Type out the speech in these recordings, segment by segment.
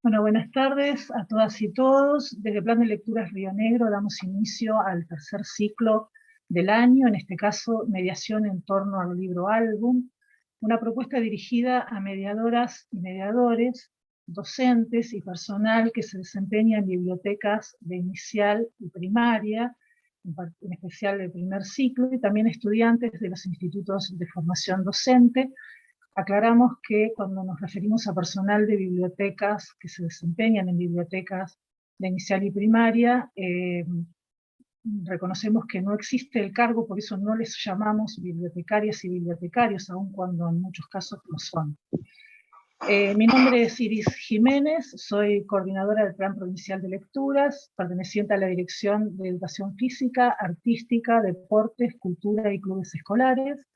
Bueno, buenas tardes a todas y todos. Desde Plan de Lecturas Río Negro damos inicio al tercer ciclo del año, en este caso mediación en torno al libro álbum, una propuesta dirigida a mediadoras y mediadores, docentes y personal que se desempeña en bibliotecas de inicial y primaria, en especial del primer ciclo, y también estudiantes de los institutos de formación docente. Aclaramos que cuando nos referimos a personal de bibliotecas que se desempeñan en bibliotecas de inicial y primaria, reconocemos que no existe el cargo, por eso no les llamamos bibliotecarias y bibliotecarios, aun cuando en muchos casos lo son. Mi nombre es Iris Jiménez, soy coordinadora del Plan Provincial de Lecturas, perteneciente a la Dirección de Educación Física, Artística, Deportes, Cultura y Clubes Escolares.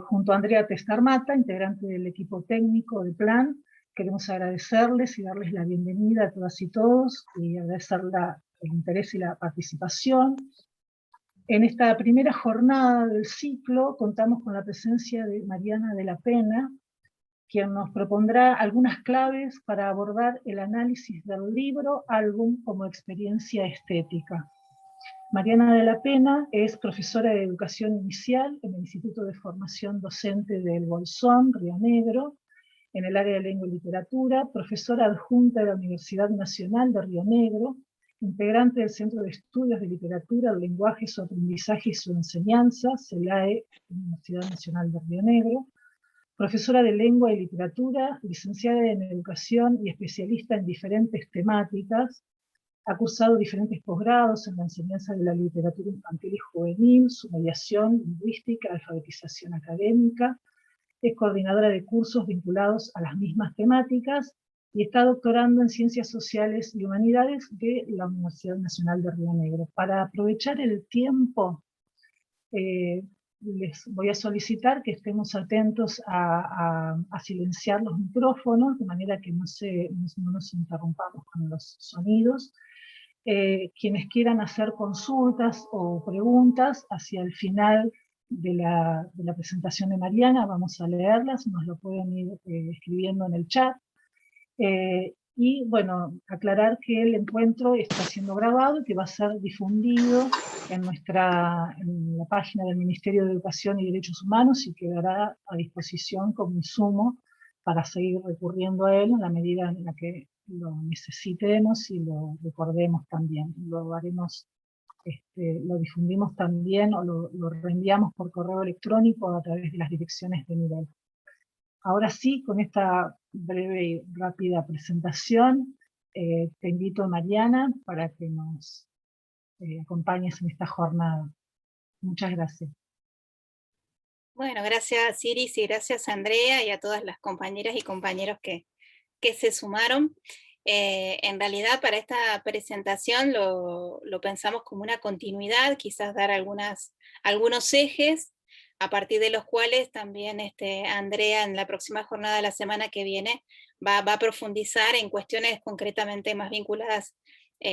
Junto a Andrea Tescarmata, integrante del equipo técnico del plan, queremos agradecerles y darles la bienvenida a todas y todos y agradecer el interés y la participación. En esta primera jornada del ciclo contamos con la presencia de Mariana de la Pena, quien nos propondrá algunas claves para abordar el análisis del libro álbum como experiencia estética. Mariana de la Pena es profesora de educación inicial en el Instituto de Formación Docente del Bolsón, Río Negro, en el área de lengua y literatura, profesora adjunta de la Universidad Nacional de Río Negro, integrante del Centro de Estudios de Literatura, el Lenguaje, su Aprendizaje y su Enseñanza, CELAE, Universidad Nacional de Río Negro, profesora de lengua y literatura, licenciada en educación y especialista en diferentes temáticas. Ha cursado diferentes posgrados en la enseñanza de la literatura infantil y juvenil, su mediación lingüística, alfabetización académica, es coordinadora de cursos vinculados a las mismas temáticas y está doctorando en Ciencias Sociales y Humanidades de la Universidad Nacional de Río Negro. Para aprovechar el tiempo, les voy a solicitar que estemos atentos a silenciar los micrófonos, de manera que no nos interrumpamos con los sonidos. Quienes quieran hacer consultas o preguntas hacia el final de la presentación de Mariana, vamos a leerlas, nos lo pueden ir escribiendo en el chat. Y bueno, aclarar que el encuentro está siendo grabado y que va a ser difundido en la página del Ministerio de Educación y Derechos Humanos y quedará a disposición como insumo para seguir recurriendo a él en la medida en la que lo necesitemos y lo recordemos también. Lo haremos, lo difundimos también o lo reenviamos por correo electrónico a través de las direcciones de nivel. Ahora sí, con esta breve y rápida presentación, te invito, Mariana, para que nos acompañes en esta jornada. Muchas gracias. Bueno, gracias Iris y gracias Andrea y a todas las compañeras y compañeros que se sumaron. En realidad para esta presentación lo pensamos como una continuidad, quizás dar algunos ejes, a partir de los cuales también Andrea en la próxima jornada de la semana que viene va a profundizar en cuestiones concretamente más vinculadas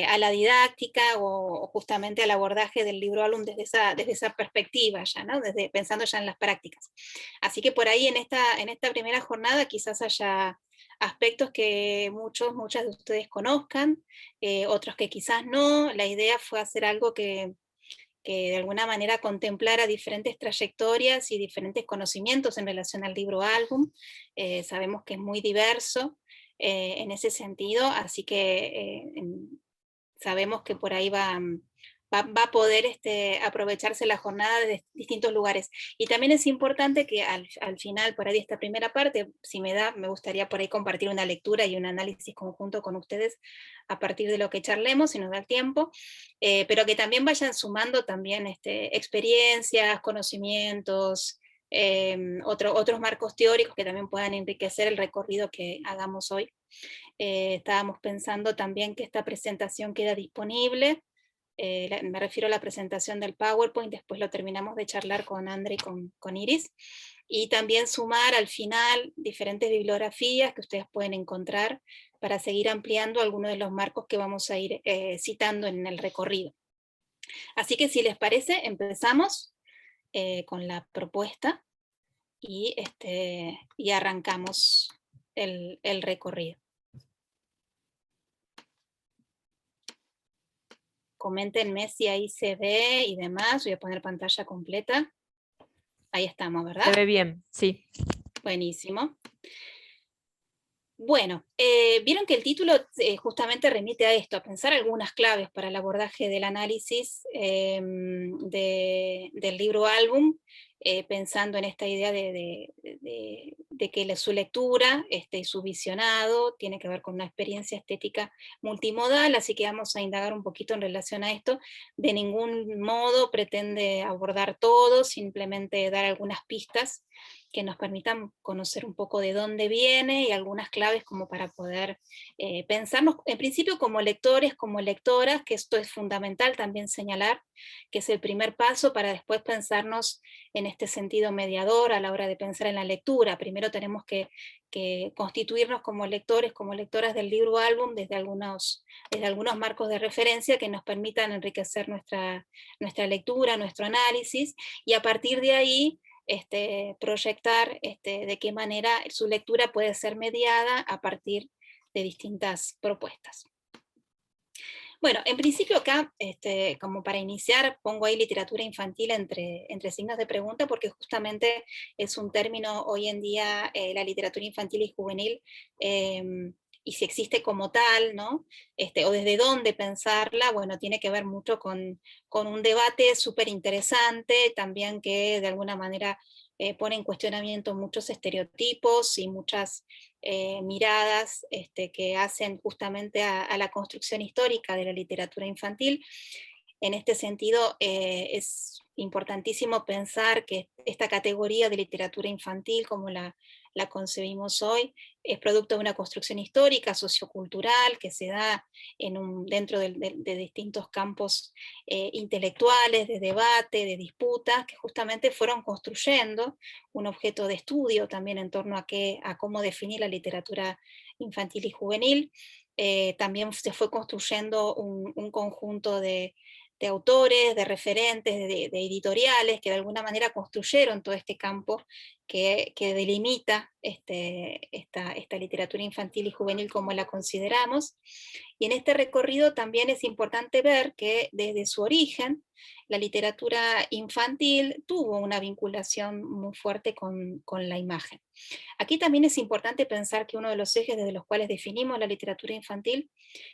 a la didáctica o justamente al abordaje del libro álbum desde esa perspectiva ya, ¿no? Pensando ya en las prácticas. Así que por ahí en esta primera jornada quizás haya aspectos que muchas de ustedes conozcan, otros que quizás no. La idea fue hacer algo que de alguna manera contemplara diferentes trayectorias y diferentes conocimientos en relación al libro álbum. Sabemos que es muy diverso en ese sentido, así que sabemos que por ahí va a poder aprovecharse la jornada desde distintos lugares. Y también es importante que al final, por ahí de esta primera parte, si me gustaría por ahí compartir una lectura y un análisis conjunto con ustedes a partir de lo que charlemos, si nos da el tiempo, pero que también vayan sumando también experiencias, conocimientos, otros marcos teóricos que también puedan enriquecer el recorrido que hagamos hoy. Estábamos pensando también que esta presentación queda disponible, me refiero a la presentación del PowerPoint, después lo terminamos de charlar con Andre y con Iris, y también sumar al final diferentes bibliografías que ustedes pueden encontrar para seguir ampliando algunos de los marcos que vamos a ir citando en el recorrido. Así que si les parece, empezamos con la propuesta y arrancamos el recorrido. coméntenme si ahí se ve y demás. Voy a poner pantalla completa. Ahí estamos, ¿verdad? Se ve bien, sí. Buenísimo. Bueno, vieron que el título justamente remite a esto, a pensar algunas claves para el abordaje del análisis del libro álbum, pensando en esta idea de que su lectura y su visionado tiene que ver con una experiencia estética multimodal, así que vamos a indagar un poquito en relación a esto. De ningún modo pretende abordar todo, simplemente dar algunas pistas que nos permitan conocer un poco de dónde viene y algunas claves como para poder pensarnos, en principio como lectores, como lectoras, que esto es fundamental también señalar, que es el primer paso para después pensarnos en este sentido mediador a la hora de pensar en la lectura. Primero tenemos que constituirnos como lectores, como lectoras del libro álbum desde algunos marcos de referencia que nos permitan enriquecer nuestra lectura, nuestro análisis, y a partir de ahí proyectar de qué manera su lectura puede ser mediada a partir de distintas propuestas. Bueno, en principio acá, como para iniciar, pongo ahí literatura infantil entre signos de pregunta, porque justamente es un término hoy en día, la literatura infantil y juvenil, y si existe como tal, ¿no? O desde dónde pensarla, bueno, tiene que ver mucho con un debate súper interesante, también que de alguna manera pone en cuestionamiento muchos estereotipos y muchas miradas que hacen justamente a la construcción histórica de la literatura infantil. En este sentido, es importantísimo pensar que esta categoría de literatura infantil, como la concebimos hoy, es producto de una construcción histórica, sociocultural, que se da dentro de distintos campos intelectuales, de debate, de disputas, que justamente fueron construyendo un objeto de estudio también en torno a cómo definir la literatura infantil y juvenil. También se fue construyendo un conjunto de autores, de referentes, de editoriales, que de alguna manera construyeron todo este campo que delimita esta literatura infantil y juvenil como la consideramos. Y en este recorrido también es importante ver que desde su origen, la literatura infantil tuvo una vinculación muy fuerte con la imagen. Aquí también es importante pensar que uno de los ejes desde los cuales definimos la literatura infantil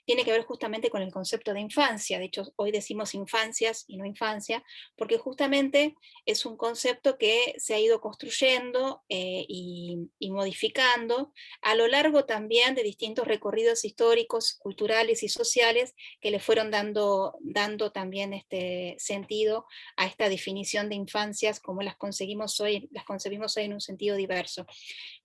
tiene que ver justamente con el concepto de infancia. De hecho, hoy decimos infancias y no infancia, porque justamente es un concepto que se ha ido construyendo y modificando a lo largo también de distintos recorridos históricos, culturales y sociales que le fueron dando también este sentido a esta definición de infancias como las concebimos hoy en un sentido diverso.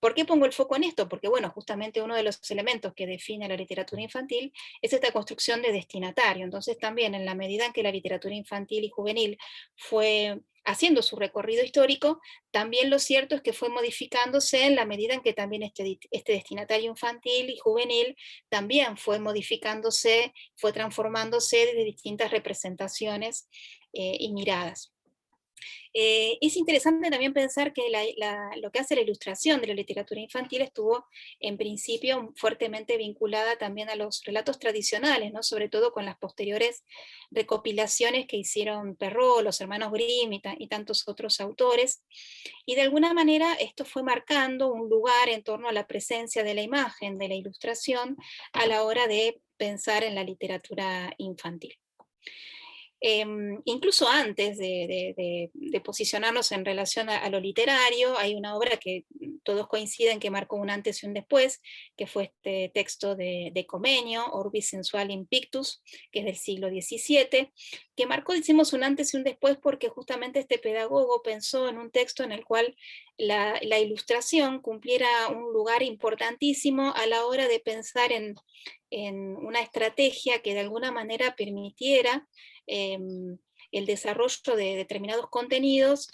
¿Por qué pongo el foco en esto? Porque, bueno, justamente uno de los elementos que define la literatura infantil es esta construcción de destinatario. Entonces también, en la medida en que la literatura infantil y juvenil fue haciendo su recorrido histórico, también lo cierto es que fue modificándose en la medida en que también este destinatario infantil y juvenil también fue modificándose, fue transformándose de distintas representaciones y miradas. Es interesante también pensar que lo que hace la ilustración de la literatura infantil estuvo en principio fuertemente vinculada también a los relatos tradicionales, ¿no? Sobre todo con las posteriores recopilaciones que hicieron Perrault, los hermanos Grimm y tantos otros autores, y de alguna manera esto fue marcando un lugar en torno a la presencia de la imagen, de la ilustración, a la hora de pensar en la literatura infantil. Incluso antes de posicionarnos en relación a lo literario, hay una obra que todos coinciden que marcó un antes y un después, que fue este texto de Comenio, Orbis Sensualis Pictus, que es del siglo XVII, que marcó, decimos, un antes y un después porque justamente este pedagogo pensó en un texto en el cual la ilustración cumpliera un lugar importantísimo a la hora de pensar en una estrategia que de alguna manera permitiera el desarrollo de determinados contenidos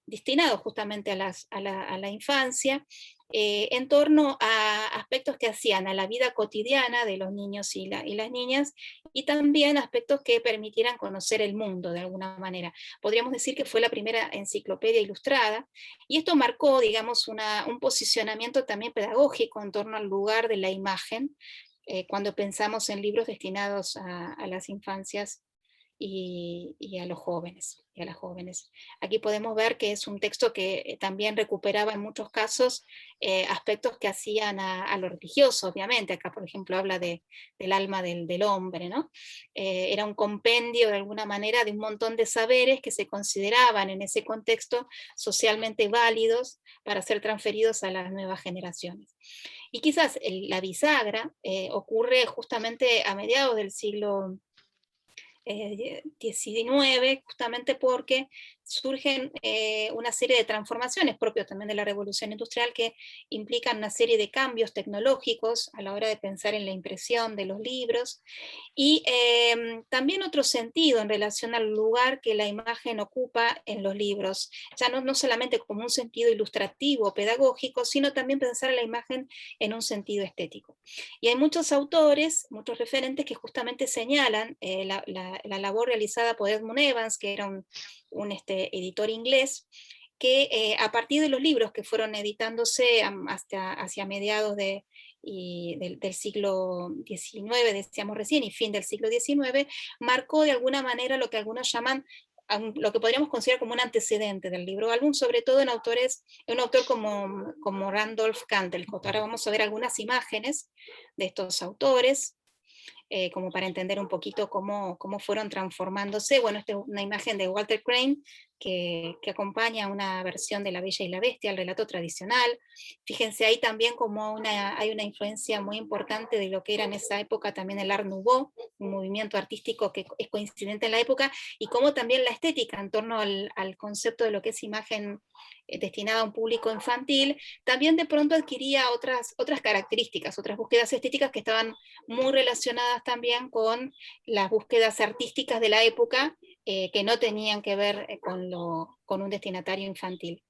destinados justamente a la infancia, en torno a aspectos que hacían a la vida cotidiana de los niños y las niñas, y también aspectos que permitieran conocer el mundo de alguna manera. Podríamos decir que fue la primera enciclopedia ilustrada, y esto marcó, digamos, un posicionamiento también pedagógico en torno al lugar de la imagen, cuando pensamos en libros destinados a las infancias y a los jóvenes, y a las jóvenes. Aquí podemos ver que es un texto que también recuperaba en muchos casos aspectos que hacían a lo religioso, obviamente. Acá, por ejemplo, habla del alma del hombre, ¿no? Era un compendio, de alguna manera, de un montón de saberes que se consideraban en ese contexto socialmente válidos para ser transferidos a las nuevas generaciones. Y quizás la bisagra ocurre justamente a mediados del siglo XIX, justamente porque surgen una serie de transformaciones propias también de la revolución industrial que implican una serie de cambios tecnológicos a la hora de pensar en la impresión de los libros y también otro sentido en relación al lugar que la imagen ocupa en los libros, ya no solamente como un sentido ilustrativo, pedagógico, sino también pensar en la imagen en un sentido estético. Y hay muchos autores, muchos referentes que justamente señalan la labor realizada por Edmund Evans, que era un editor inglés, que a partir de los libros que fueron editándose hasta hacia mediados del siglo XIX, decíamos recién, y fin del siglo XIX, marcó de alguna manera lo que algunos llaman lo que podríamos considerar como un antecedente del libro álbum, sobre todo en un autor como Randolph Candlecott. Ahora vamos a ver algunas imágenes de estos autores, como para entender un poquito cómo fueron transformándose. Bueno, esta es una imagen de Walter Crane, que acompaña una versión de La Bella y la Bestia, el relato tradicional. Fíjense ahí también como hay una influencia muy importante de lo que era en esa época también el Art Nouveau, un movimiento artístico que es coincidente en la época, y cómo también la estética en torno al concepto de lo que es imagen destinada a un público infantil, también de pronto adquiría otras características, otras búsquedas estéticas que estaban muy relacionadas también con las búsquedas artísticas de la época, que no tenían que ver con un destinatario infantil.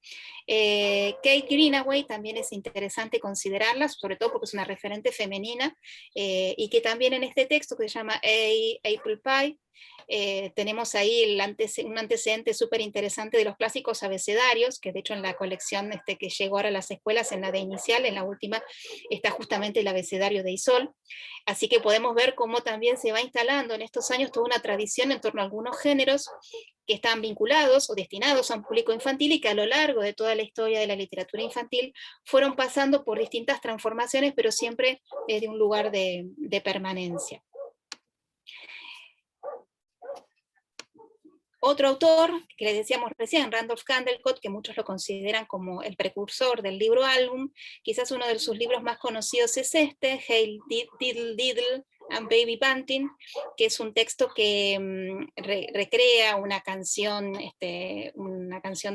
Kate Greenaway también es interesante considerarla, sobre todo porque es una referente femenina, y que también en este texto que se llama Apple Pie, tenemos ahí un antecedente súper interesante de los clásicos abecedarios, que de hecho en la colección que llegó ahora a las escuelas, en la de inicial, en la última, está justamente el abecedario de Isol. Así que podemos ver cómo también se va instalando en estos años toda una tradición en torno a algunos géneros que están vinculados o destinados a un público infantil y que a lo largo de toda la historia de la literatura infantil fueron pasando por distintas transformaciones, pero siempre desde un lugar de permanencia. Otro autor, que le decíamos recién, Randolph Candlecott, que muchos lo consideran como el precursor del libro álbum, quizás uno de sus libros más conocidos es este, Hail Diddle Diddle and Baby Bunting, que es un texto que recrea una canción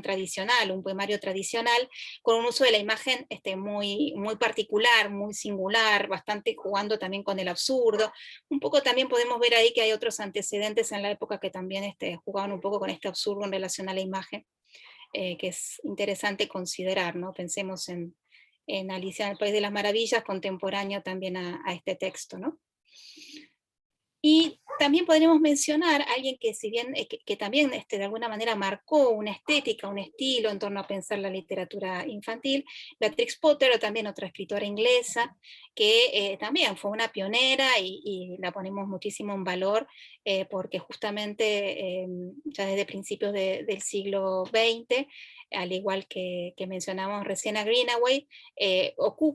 tradicional, un poemario tradicional, con un uso de la imagen muy, muy particular, muy singular, bastante jugando también con el absurdo. Un poco también podemos ver ahí que hay otros antecedentes en la época que también jugaban un poco con este absurdo en relación a la imagen, que es interesante considerar, ¿no? Pensemos en Alicia en el País de las Maravillas, contemporáneo también a este texto, ¿no? Y también podríamos mencionar a alguien que, si bien, que también de alguna manera marcó una estética, un estilo en torno a pensar la literatura infantil, Beatrix Potter, o también otra escritora inglesa, que también fue una pionera y la ponemos muchísimo en valor, porque justamente ya desde principios del siglo XX, al igual que mencionamos recién a Greenaway,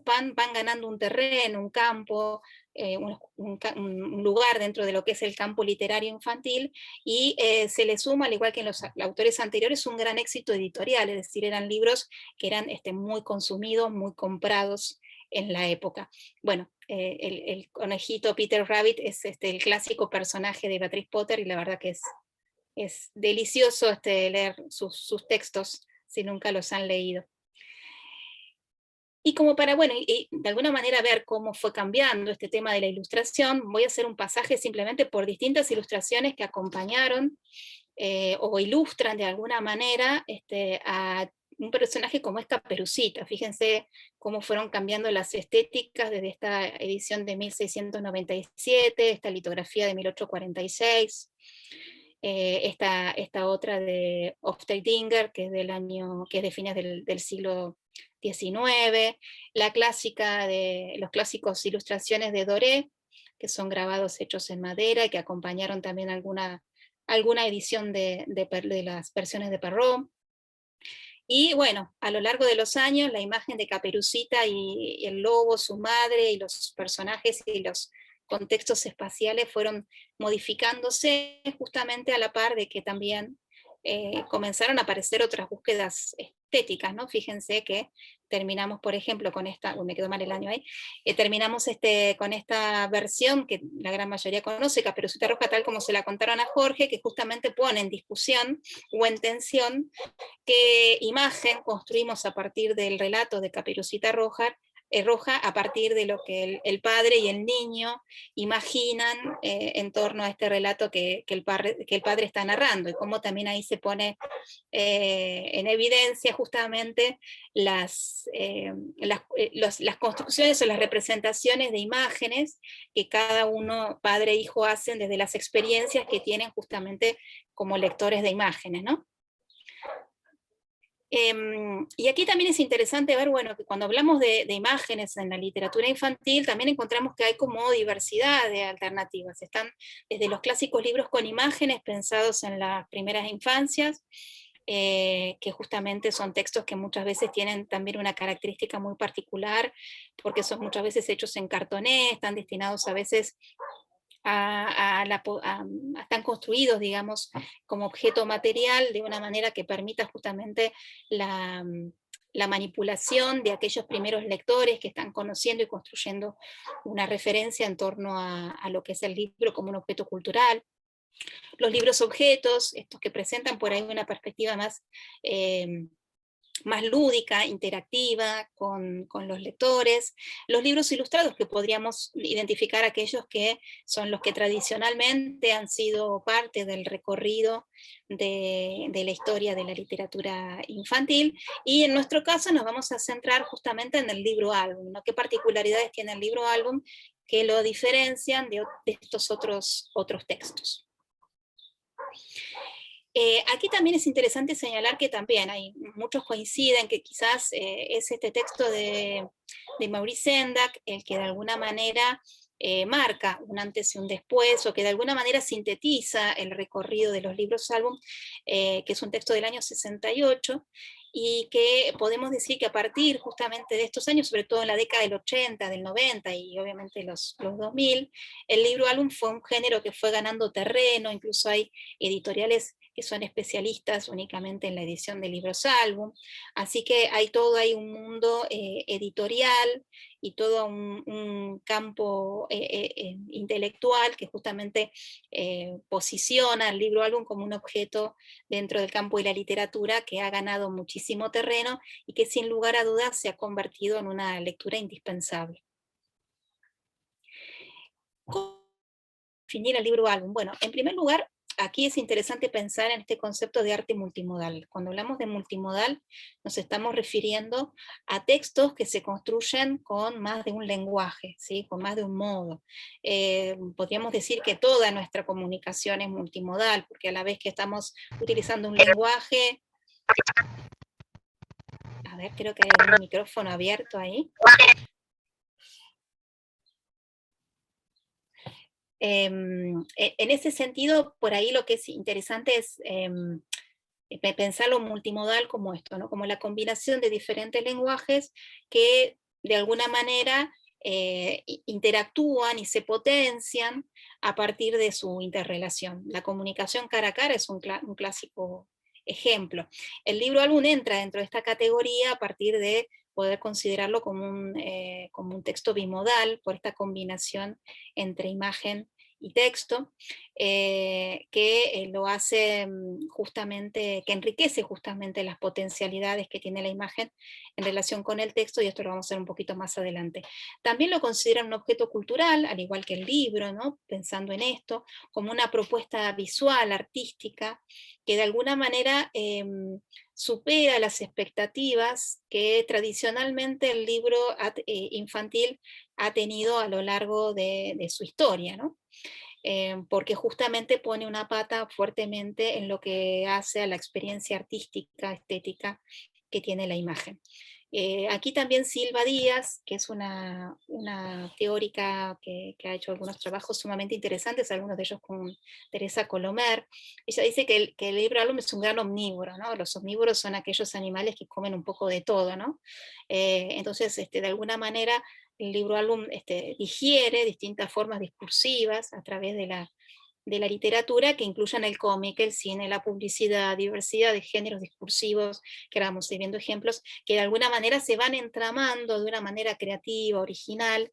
van ganando un terreno, un campo, un lugar dentro de lo que es el campo literario infantil, y se le suma, al igual que en los autores anteriores, un gran éxito editorial, es decir, eran libros que eran muy consumidos, muy comprados en la época. Bueno, el conejito Peter Rabbit es el clásico personaje de Beatrix Potter, y la verdad que es delicioso leer sus textos si nunca los han leído. Y como para, bueno, y de alguna manera ver cómo fue cambiando este tema de la ilustración, voy a hacer un pasaje simplemente por distintas ilustraciones que acompañaron o ilustran de alguna manera a un personaje como es Caperucita. Fíjense cómo fueron cambiando las estéticas desde esta edición de 1697, esta litografía de 1846, esta otra de Hofstadter, que es de fines del siglo XIX, la clásica los clásicos ilustraciones de Doré, que son grabados hechos en madera y que acompañaron también alguna edición de las versiones de Perrault. Y bueno, a lo largo de los años, la imagen de Caperucita y el lobo, su madre, y los personajes y los contextos espaciales fueron modificándose justamente a la par de que también comenzaron a aparecer otras búsquedas estéticas, ¿no? Fíjense que terminamos, por ejemplo, con esta, me quedó mal el año ahí, terminamos con esta versión que la gran mayoría conoce, Caperucita Roja, tal como se la contaron a Jorge, que justamente pone en discusión o en tensión qué imagen construimos a partir del relato de Caperucita Roja, a partir de lo que el padre y el niño imaginan en torno a este relato que el padre está narrando, y cómo también ahí se pone en evidencia justamente las construcciones o las representaciones de imágenes que cada uno, padre e hijo, hacen desde las experiencias que tienen justamente como lectores de imágenes, ¿no? Y aquí también es interesante ver, bueno, que cuando hablamos de imágenes en la literatura infantil, también encontramos que hay como diversidad de alternativas. Están desde los clásicos libros con imágenes pensados en las primeras infancias, que justamente son textos que muchas veces tienen también una característica muy particular, porque son muchas veces hechos en cartoné, están destinados a veces están construidos, digamos, como objeto material de una manera que permita justamente la manipulación de aquellos primeros lectores que están conociendo y construyendo una referencia en torno a lo que es el libro como un objeto cultural. Los libros objetos, estos que presentan por ahí una perspectiva más lúdica, interactiva con los lectores, los libros ilustrados, que podríamos identificar aquellos que son los que tradicionalmente han sido parte del recorrido de la historia de la literatura infantil, y en nuestro caso nos vamos a centrar justamente en el libro álbum, ¿no? ¿Qué particularidades tiene el libro álbum que lo diferencian de estos otros textos? Aquí también es interesante señalar que también muchos coinciden que quizás es este texto de Maurice Sendak el que de alguna manera marca un antes y un después, o que de alguna manera sintetiza el recorrido de los libros álbum, que es un texto del año 68, y que podemos decir que a partir justamente de estos años, sobre todo en la década del 80, del 90 y obviamente los 2000, el libro álbum fue un género que fue ganando terreno. Incluso hay editoriales que son especialistas únicamente en la edición de libros álbum, así que hay todo ahí un mundo editorial y todo un campo intelectual que justamente posiciona el libro álbum como un objeto dentro del campo de la literatura que ha ganado muchísimo terreno y que sin lugar a dudas se ha convertido en una lectura indispensable. ¿Cómo definir el libro álbum? Bueno, en primer lugar, aquí es interesante pensar en este concepto de arte multimodal. Cuando hablamos de multimodal, nos estamos refiriendo a textos que se construyen con más de un lenguaje, ¿sí? Con más de un modo. Podríamos decir que toda nuestra comunicación es multimodal, porque a la vez que estamos utilizando un lenguaje... A ver, creo que hay algún micrófono abierto ahí. En ese sentido, por ahí lo que es interesante es pensar lo multimodal como esto, ¿no? Como la combinación de diferentes lenguajes que de alguna manera interactúan y se potencian a partir de su interrelación. La comunicación cara a cara es un clásico ejemplo. El libro álbum entra dentro de esta categoría a partir de poder considerarlo como un texto bimodal, por esta combinación entre imagen y texto, que lo hace justamente, que enriquece justamente las potencialidades que tiene la imagen en relación con el texto, y esto lo vamos a ver un poquito más adelante. También lo consideran un objeto cultural, al igual que el libro, ¿no? Pensando en esto, como una propuesta visual, artística, que de alguna manera supera las expectativas que tradicionalmente el libro infantil ha tenido a lo largo de su historia, ¿no? Porque justamente pone una pata fuertemente en lo que hace a la experiencia artística, estética que tiene la imagen. Aquí también Silva Díaz, que es una teórica que ha hecho algunos trabajos sumamente interesantes, algunos de ellos con Teresa Colomer. Ella dice que el libro álbum es un gran omnívoro, ¿no? Los omnívoros son aquellos animales que comen un poco de todo, ¿no? Entonces, de alguna manera, el libro álbum digiere distintas formas discursivas a través de la literatura, que incluyan el cómic, el cine, la publicidad, diversidad de géneros discursivos, que ahora vamos a ir viendo ejemplos, que de alguna manera se van entramando de una manera creativa, original,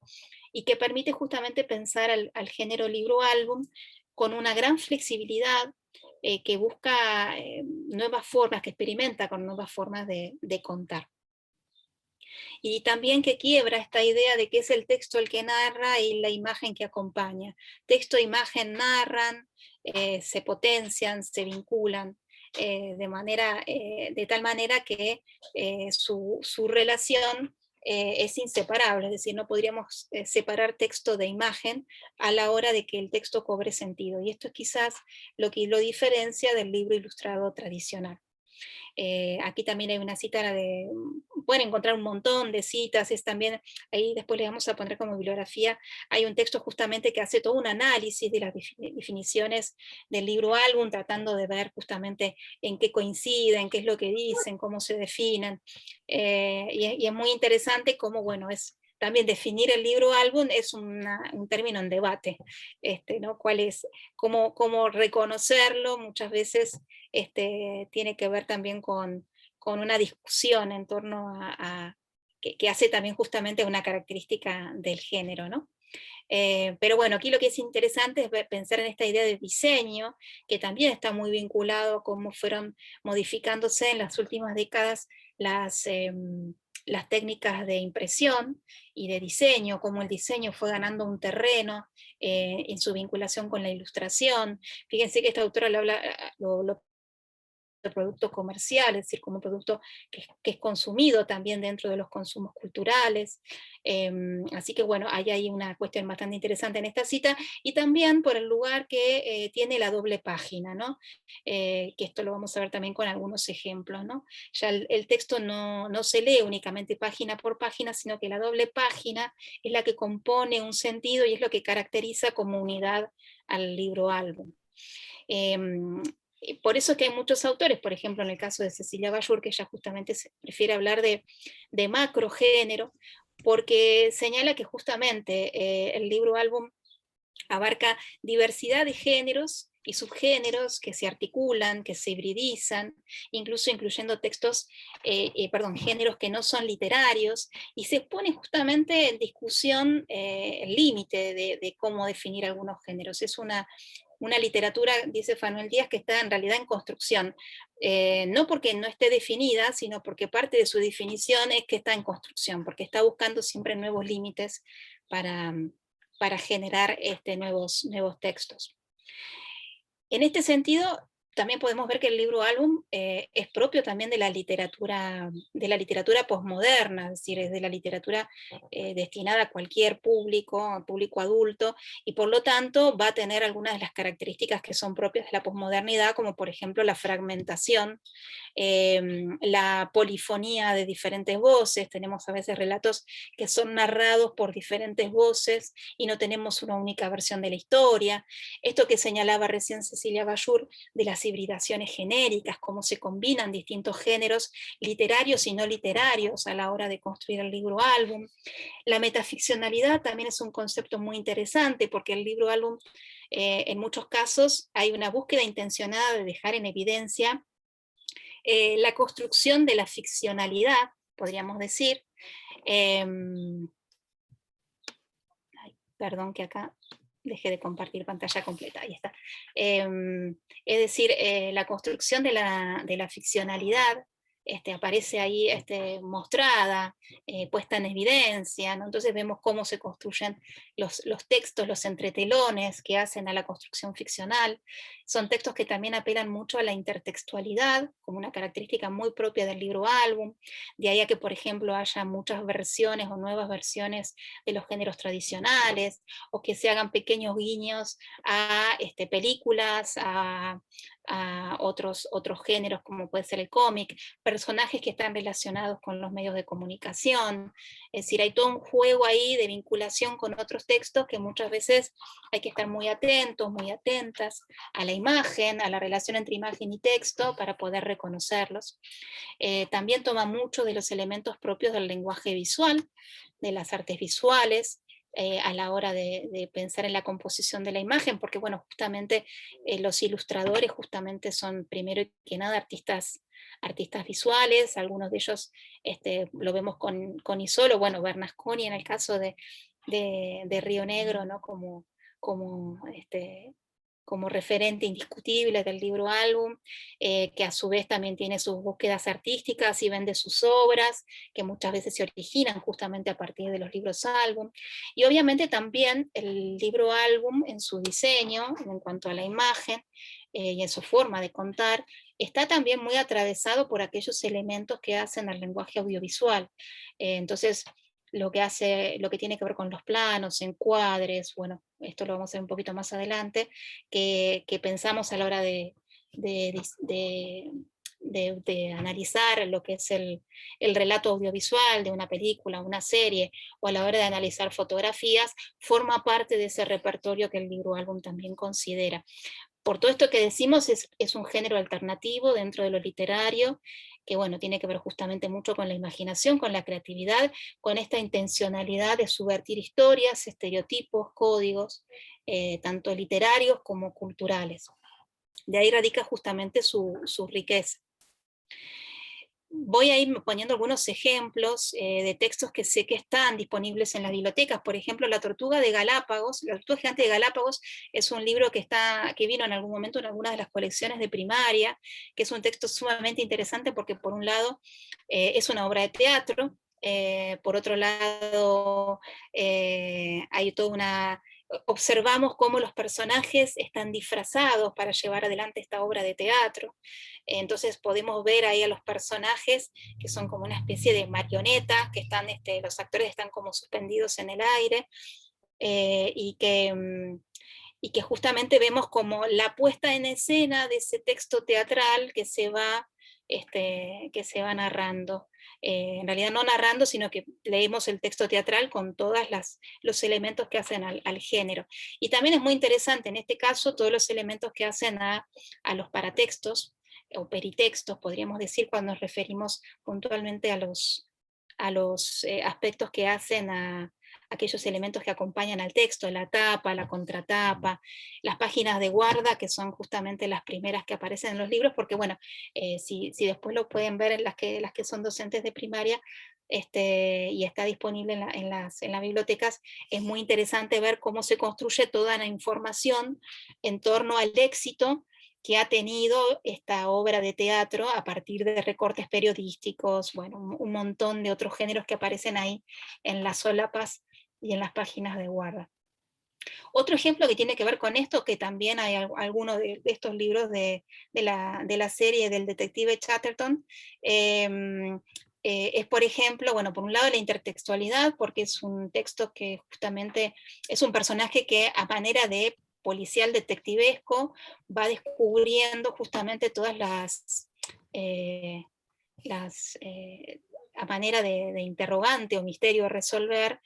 y que permite justamente pensar al género libro-álbum con una gran flexibilidad, que busca nuevas formas, que experimenta con nuevas formas de contar. Y también que quiebra esta idea de que es el texto el que narra y la imagen que acompaña. Texto e imagen narran, se potencian, se vinculan, de tal manera que su relación es inseparable, es decir, no podríamos separar texto de imagen a la hora de que el texto cobre sentido. Y esto es quizás lo que lo diferencia del libro ilustrado tradicional. Aquí también hay una cita pueden encontrar un montón de citas, es también, ahí después le vamos a poner como bibliografía, hay un texto justamente que hace todo un análisis de las definiciones del libro álbum, tratando de ver justamente en qué coinciden, qué es lo que dicen, cómo se definen, y es muy interesante cómo, bueno, es también definir el libro álbum es un término en debate, ¿no? Cómo reconocerlo muchas veces tiene que ver también con una discusión en torno que hace también justamente una característica del género, ¿no? Pero bueno, aquí lo que es interesante es pensar en esta idea de diseño, que también está muy vinculado a cómo fueron modificándose en las últimas décadas las técnicas de impresión y de diseño, cómo el diseño fue ganando un terreno en su vinculación con la ilustración. Fíjense que esta autora lo de producto comercial, es decir, como un producto que es consumido también dentro de los consumos culturales. Así que bueno, hay ahí una cuestión bastante interesante en esta cita, y también por el lugar que tiene la doble página, ¿no? Que esto lo vamos a ver también con algunos ejemplos, ¿no? Ya el texto no se lee únicamente página por página, sino que la doble página es la que compone un sentido y es lo que caracteriza como unidad al libro álbum. Por eso es que hay muchos autores, por ejemplo en el caso de Cecilia Ballur, que ella justamente prefiere hablar de macrogénero, porque señala que justamente el libro álbum abarca diversidad de géneros y subgéneros que se articulan, que se hibridizan, incluso incluyendo géneros que no son literarios, y se pone justamente en discusión el límite de cómo definir algunos géneros. Es una literatura, dice Fanuel Díaz, que está en realidad en construcción, no porque no esté definida, sino porque parte de su definición es que está en construcción, porque está buscando siempre nuevos límites para generar nuevos textos. En este sentido, también podemos ver que el libro álbum es propio también de la literatura posmoderna, es decir, es de la literatura destinada a cualquier público adulto, y por lo tanto va a tener algunas de las características que son propias de la posmodernidad, como por ejemplo la fragmentación, la polifonía de diferentes voces. Tenemos a veces relatos que son narrados por diferentes voces y no tenemos una única versión de la historia. Esto que señalaba recién Cecilia Ballur de las hibridaciones genéricas, cómo se combinan distintos géneros literarios y no literarios a la hora de construir el libro álbum. La metaficcionalidad también es un concepto muy interesante, porque el libro álbum en muchos casos hay una búsqueda intencionada de dejar en evidencia la construcción de la ficcionalidad, podríamos decir. Perdón que acá dejé de compartir pantalla completa, ahí está. Es decir, la construcción de la ficcionalidad aparece ahí mostrada, puesta en evidencia, ¿no? Entonces vemos cómo se construyen los textos, los entretelones que hacen a la construcción ficcional. Son textos que también apelan mucho a la intertextualidad, como una característica muy propia del libro álbum, de ahí a que, por ejemplo, haya muchas versiones o nuevas versiones de los géneros tradicionales, o que se hagan pequeños guiños a películas, a otros géneros como puede ser el cómic. personajes que están relacionados con los medios de comunicación. Es decir, hay todo un juego ahí de vinculación con otros textos que muchas veces hay que estar muy atentos, muy atentas a la imagen, a la relación entre imagen y texto para poder reconocerlos. También toma mucho de los elementos propios del lenguaje visual, de las artes visuales, a la hora de pensar en la composición de la imagen, porque bueno, justamente los ilustradores justamente son primero que nada artistas visuales, algunos de ellos lo vemos con Isolo, bueno, Bernasconi en el caso de Río Negro, ¿no? Como referente indiscutible del libro álbum, que a su vez también tiene sus búsquedas artísticas y vende sus obras, que muchas veces se originan justamente a partir de los libros álbum. Y obviamente también el libro álbum en su diseño, en cuanto a la imagen, y en su forma de contar, está también muy atravesado por aquellos elementos que hacen al lenguaje audiovisual. Entonces, lo que tiene que ver con los planos, encuadres, bueno, esto lo vamos a ver un poquito más adelante, que pensamos a la hora de analizar lo que es el relato audiovisual de una película, una serie, o a la hora de analizar fotografías, forma parte de ese repertorio que el libro álbum también considera. Por todo esto que decimos, es un género alternativo dentro de lo literario, que bueno, tiene que ver justamente mucho con la imaginación, con la creatividad, con esta intencionalidad de subvertir historias, estereotipos, códigos, tanto literarios como culturales. De ahí radica justamente su riqueza. Voy a ir poniendo algunos ejemplos de textos que sé que están disponibles en las bibliotecas. Por ejemplo, La Tortuga de Galápagos. La Tortuga Gigante de Galápagos es un libro que vino en algún momento en algunas de las colecciones de primaria, que es un texto sumamente interesante porque por un lado es una obra de teatro, por otro lado hay toda una... Observamos cómo los personajes están disfrazados para llevar adelante esta obra de teatro. Entonces podemos ver ahí a los personajes que son como una especie de marionetas, que están, los actores están como suspendidos en el aire, y que justamente vemos como la puesta en escena de ese texto teatral que se va narrando. En realidad no narrando, sino que leemos el texto teatral con todos los elementos que hacen al género. Y también es muy interesante en este caso todos los elementos que hacen a los paratextos, o peritextos, podríamos decir, cuando nos referimos puntualmente a los aspectos que hacen a aquellos elementos que acompañan al texto, la tapa, la contratapa, las páginas de guarda, que son justamente las primeras que aparecen en los libros, porque bueno, si después lo pueden ver en las que son docentes de primaria, y está disponible en las bibliotecas, es muy interesante ver cómo se construye toda la información en torno al éxito que ha tenido esta obra de teatro a partir de recortes periodísticos, bueno, un montón de otros géneros que aparecen ahí en las solapas y en las páginas de guarda. Otro ejemplo que tiene que ver con esto, que también hay algunos de estos libros de la serie del detective Chatterton, es por ejemplo, bueno, por un lado la intertextualidad, porque es un texto que justamente es un personaje que a manera de policial detectivesco va descubriendo justamente todas a manera de interrogante o misterio a resolver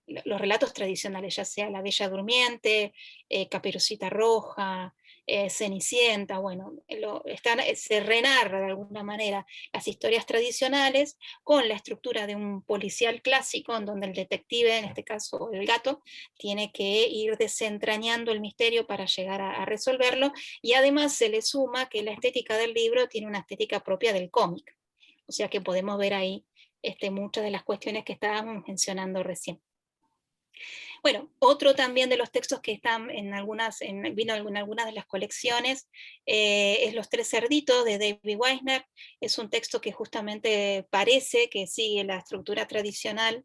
los relatos tradicionales, ya sea La Bella Durmiente, Caperucita Roja, Cenicienta, bueno, se renarra de alguna manera las historias tradicionales con la estructura de un policial clásico, en donde el detective, en este caso el gato, tiene que ir desentrañando el misterio para llegar a resolverlo, y además se le suma que la estética del libro tiene una estética propia del cómic, o sea que podemos ver ahí muchas de las cuestiones que estábamos mencionando recién. Bueno, otro también de los textos que están vino en algunas de las colecciones, es Los Tres Cerditos de David Weisner. Es un texto que justamente parece que sigue la estructura tradicional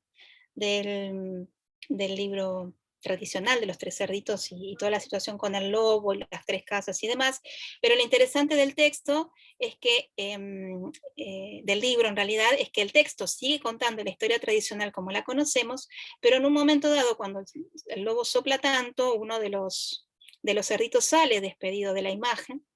del libro tradicional de Los Tres Cerditos y toda la situación con el lobo y las tres casas y demás, pero lo interesante del texto es que, del libro en realidad, es que el texto sigue contando la historia tradicional como la conocemos, pero en un momento dado, cuando el lobo sopla tanto, uno de los cerditos sale despedido de la imagen,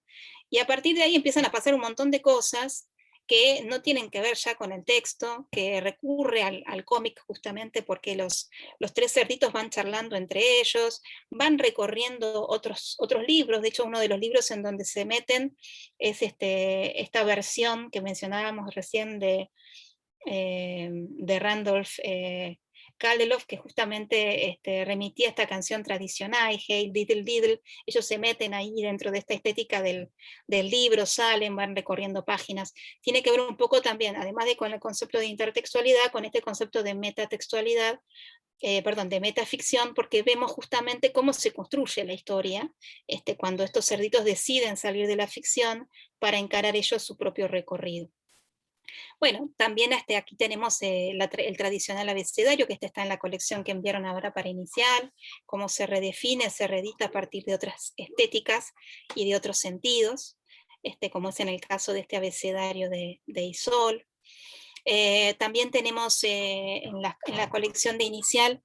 Y a partir de ahí empiezan a pasar un montón de cosas que no tienen que ver ya con el texto, que recurre al cómic justamente porque los tres cerditos van charlando entre ellos, van recorriendo otros libros. De hecho, uno de los libros en donde se meten es esta versión que mencionábamos recién de Randolph Kaldeloff, que justamente remitía esta canción tradicional, Hey Diddle Diddle. Ellos se meten ahí dentro de esta estética del libro, salen, van recorriendo páginas. Tiene que ver un poco también, además de con el concepto de intertextualidad, con este concepto de metatextualidad, de metaficción, porque vemos justamente cómo se construye la historia cuando estos cerditos deciden salir de la ficción para encarar ellos su propio recorrido. Bueno, también aquí tenemos el tradicional abecedario, que está en la colección que enviaron ahora para inicial, cómo se redefine, se reedita a partir de otras estéticas y de otros sentidos, como es en el caso de este abecedario de Isol. También tenemos en la colección de inicial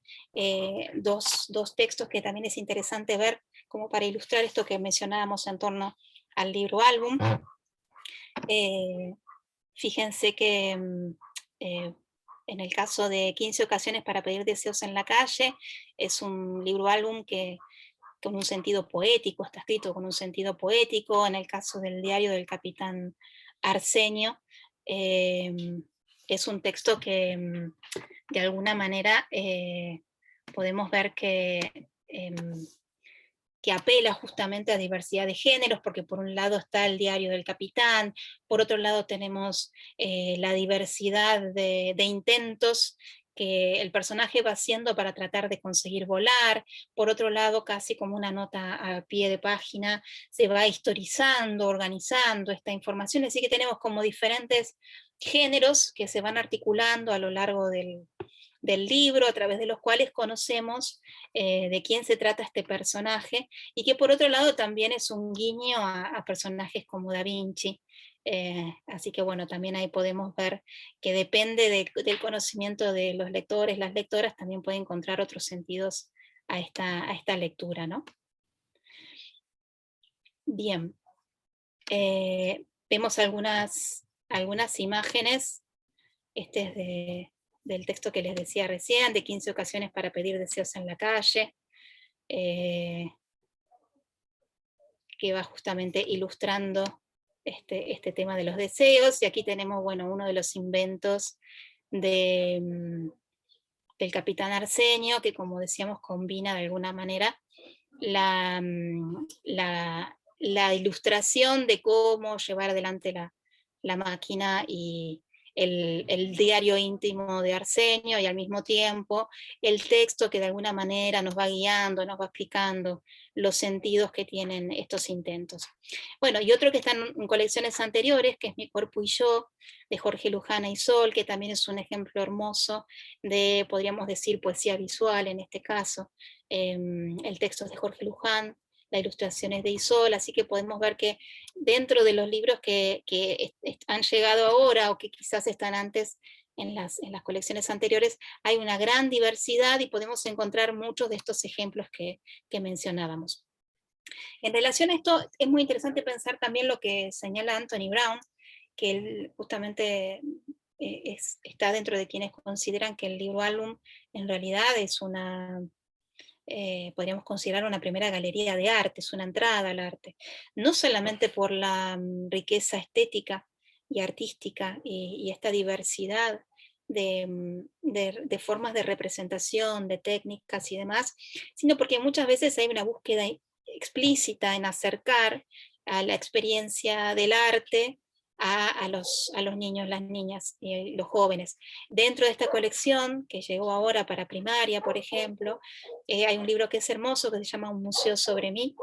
dos textos que también es interesante ver, como para ilustrar esto que mencionábamos en torno al libro álbum. Fíjense que en el caso de 15 ocasiones para pedir deseos en la calle, es un libro álbum que con un sentido poético, está escrito con un sentido poético. En el caso del diario del capitán Arsenio, es un texto que de alguna manera podemos ver que apela justamente a diversidad de géneros, porque por un lado está el diario del capitán, por otro lado tenemos la diversidad de intentos que el personaje va haciendo para tratar de conseguir volar. Por otro lado, casi como una nota a pie de página, se va historizando, organizando esta información, así que tenemos como diferentes géneros que se van articulando a lo largo del libro, a través de los cuales conocemos de quién se trata este personaje, y que por otro lado también es un guiño a personajes como Da Vinci. Así que bueno, también ahí podemos ver que depende del conocimiento de los lectores, las lectoras, también pueden encontrar otros sentidos a esta lectura, ¿no? Bien, vemos algunas imágenes. Este es del texto que les decía recién, de 15 ocasiones para pedir deseos en la calle, que va justamente ilustrando este tema de los deseos. Y aquí tenemos, bueno, uno de los inventos del capitán Arsenio, que como decíamos combina de alguna manera la ilustración de cómo llevar adelante la máquina y el diario íntimo de Arsenio, y al mismo tiempo el texto que de alguna manera nos va guiando, nos va explicando los sentidos que tienen estos intentos. Bueno, y otro que está en colecciones anteriores, que es Mi cuerpo y yo, de Jorge Luján e Isol, que también es un ejemplo hermoso de, podríamos decir, poesía visual en este caso. El texto es de Jorge Luján, la ilustración es de Isol, así que podemos ver que dentro de los libros que han llegado ahora o que quizás están antes en las colecciones anteriores, hay una gran diversidad y podemos encontrar muchos de estos ejemplos que mencionábamos. En relación a esto, es muy interesante pensar también lo que señala Anthony Brown, que él justamente está dentro de quienes consideran que el libro álbum en realidad es podríamos considerar una primera galería de arte, es una entrada al arte, no solamente por la riqueza estética y artística y esta diversidad de formas de representación, de técnicas y demás, sino porque muchas veces hay una búsqueda explícita en acercar a la experiencia del arte a los niños, las niñas y los jóvenes. Dentro de esta colección, que llegó ahora para primaria, por ejemplo, hay un libro que es hermoso, que se llama Un museo sobre mí,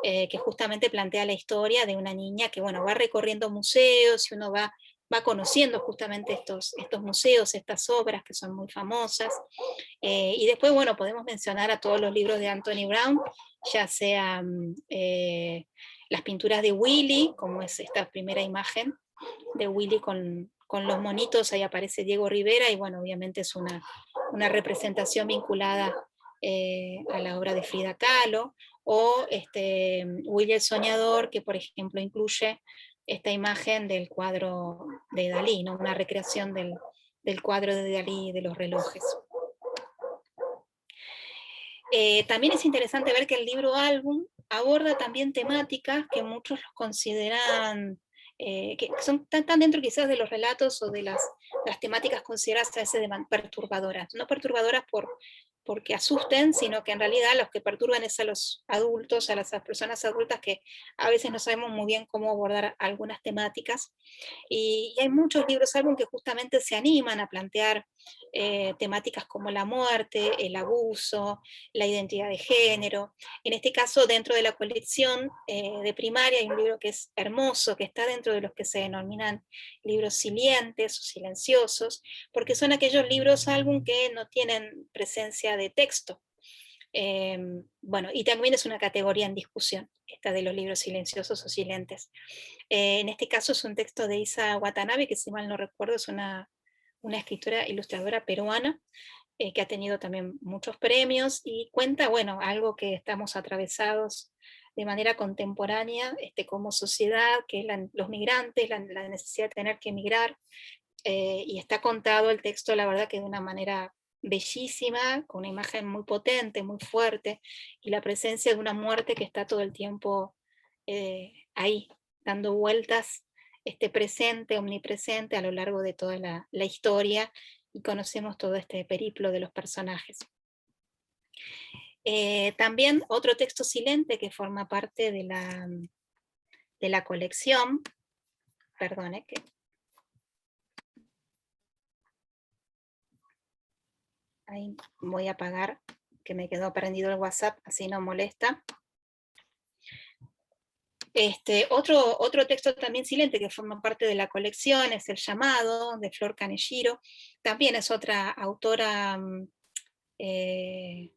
que justamente plantea la historia de una niña que, bueno, va recorriendo museos y uno va conociendo justamente estos museos, estas obras que son muy famosas. Y después, bueno, podemos mencionar a todos los libros de Anthony Brown, ya sea las pinturas de Willy, como es esta primera imagen de Willy con los monitos, ahí aparece Diego Rivera, y bueno, obviamente es una representación vinculada a la obra de Frida Kahlo, o Willy el Soñador, que por ejemplo incluye esta imagen del cuadro de Dalí, ¿no? Una recreación del cuadro de Dalí de los relojes. También es interesante ver que el libro álbum aborda también temáticas que muchos los consideran, que están dentro quizás de los relatos o de las temáticas consideradas a veces perturbadoras. No perturbadoras porque asusten, sino que en realidad los que perturban es a los adultos, a las personas adultas que a veces no sabemos muy bien cómo abordar algunas temáticas. Y hay muchos libros álbum que justamente se animan a plantear temáticas como la muerte, el abuso, la identidad de género. En este caso, dentro de la colección de primaria hay un libro que es hermoso, que está dentro de los que se denominan libros silientes o silenciosos, porque son aquellos libros álbum que no tienen presencia de texto. Bueno, y también es una categoría en discusión, esta de los libros silenciosos o silentes. En este caso es un texto de Isa Watanabe, que si mal no recuerdo es una escritora ilustradora peruana, que ha tenido también muchos premios y cuenta, bueno, algo que estamos atravesados de manera contemporánea como sociedad, que es los migrantes, la necesidad de tener que emigrar, y está contado el texto, la verdad que de una manera bellísima, con una imagen muy potente, muy fuerte, y la presencia de una muerte que está todo el tiempo ahí, dando vueltas, presente, omnipresente a lo largo de toda la historia, y conocemos todo este periplo de los personajes. También otro texto silente que forma parte de la colección, perdone que... Ahí voy a apagar, que me quedó prendido el WhatsApp, así no molesta. Otro texto también silente que forma parte de la colección es El Llamado, de Flor Kaneshiro. También es otra autora de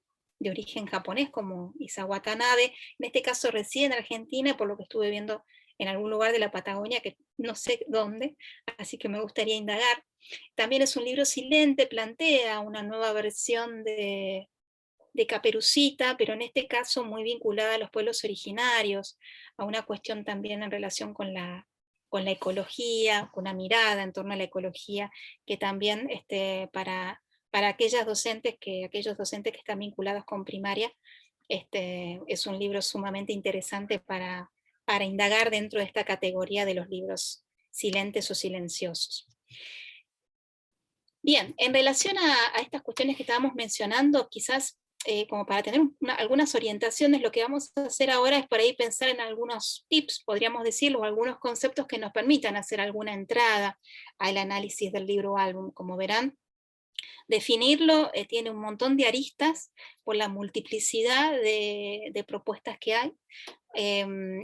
origen japonés, como Isa Watanabe, en este caso reside en Argentina, por lo que estuve viendo en algún lugar de la Patagonia, que no sé dónde, así que me gustaría indagar. También es un libro silente, plantea una nueva versión de Caperucita, pero en este caso muy vinculada a los pueblos originarios, a una cuestión también en relación con la ecología, con una mirada en torno a la ecología, que también para aquellos docentes que están vinculados con primaria, es un libro sumamente interesante para indagar dentro de esta categoría de los libros silentes o silenciosos. Bien, en relación a estas cuestiones que estábamos mencionando, quizás como para tener algunas orientaciones, lo que vamos a hacer ahora es por ahí pensar en algunos tips, podríamos decirlo, o algunos conceptos que nos permitan hacer alguna entrada al análisis del libro álbum. Como verán, definirlo tiene un montón de aristas por la multiplicidad de propuestas que hay,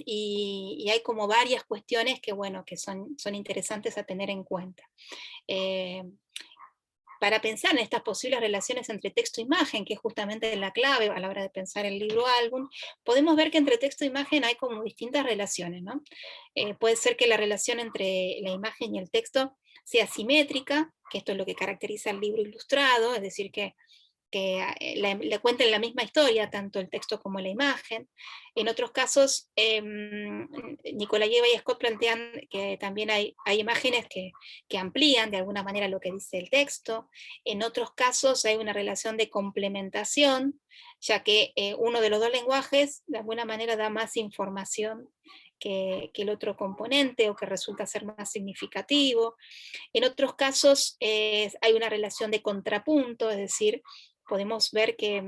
y hay como varias cuestiones que, bueno, que son interesantes a tener en cuenta. Para pensar en estas posibles relaciones entre texto e imagen, que es justamente la clave a la hora de pensar el libro álbum, podemos ver que entre texto e imagen hay como distintas relaciones, ¿no? Puede ser que la relación entre la imagen y el texto sea simétrica, que esto es lo que caracteriza el libro ilustrado, es decir, que le cuenten la misma historia, tanto el texto como la imagen. En otros casos, Nikolayeva y Scott plantean que también hay imágenes que amplían de alguna manera lo que dice el texto. En otros casos hay una relación de complementación, ya que uno de los dos lenguajes de alguna manera da más información que el otro componente, o que resulta ser más significativo. En otros casos hay una relación de contrapunto, es decir, podemos ver que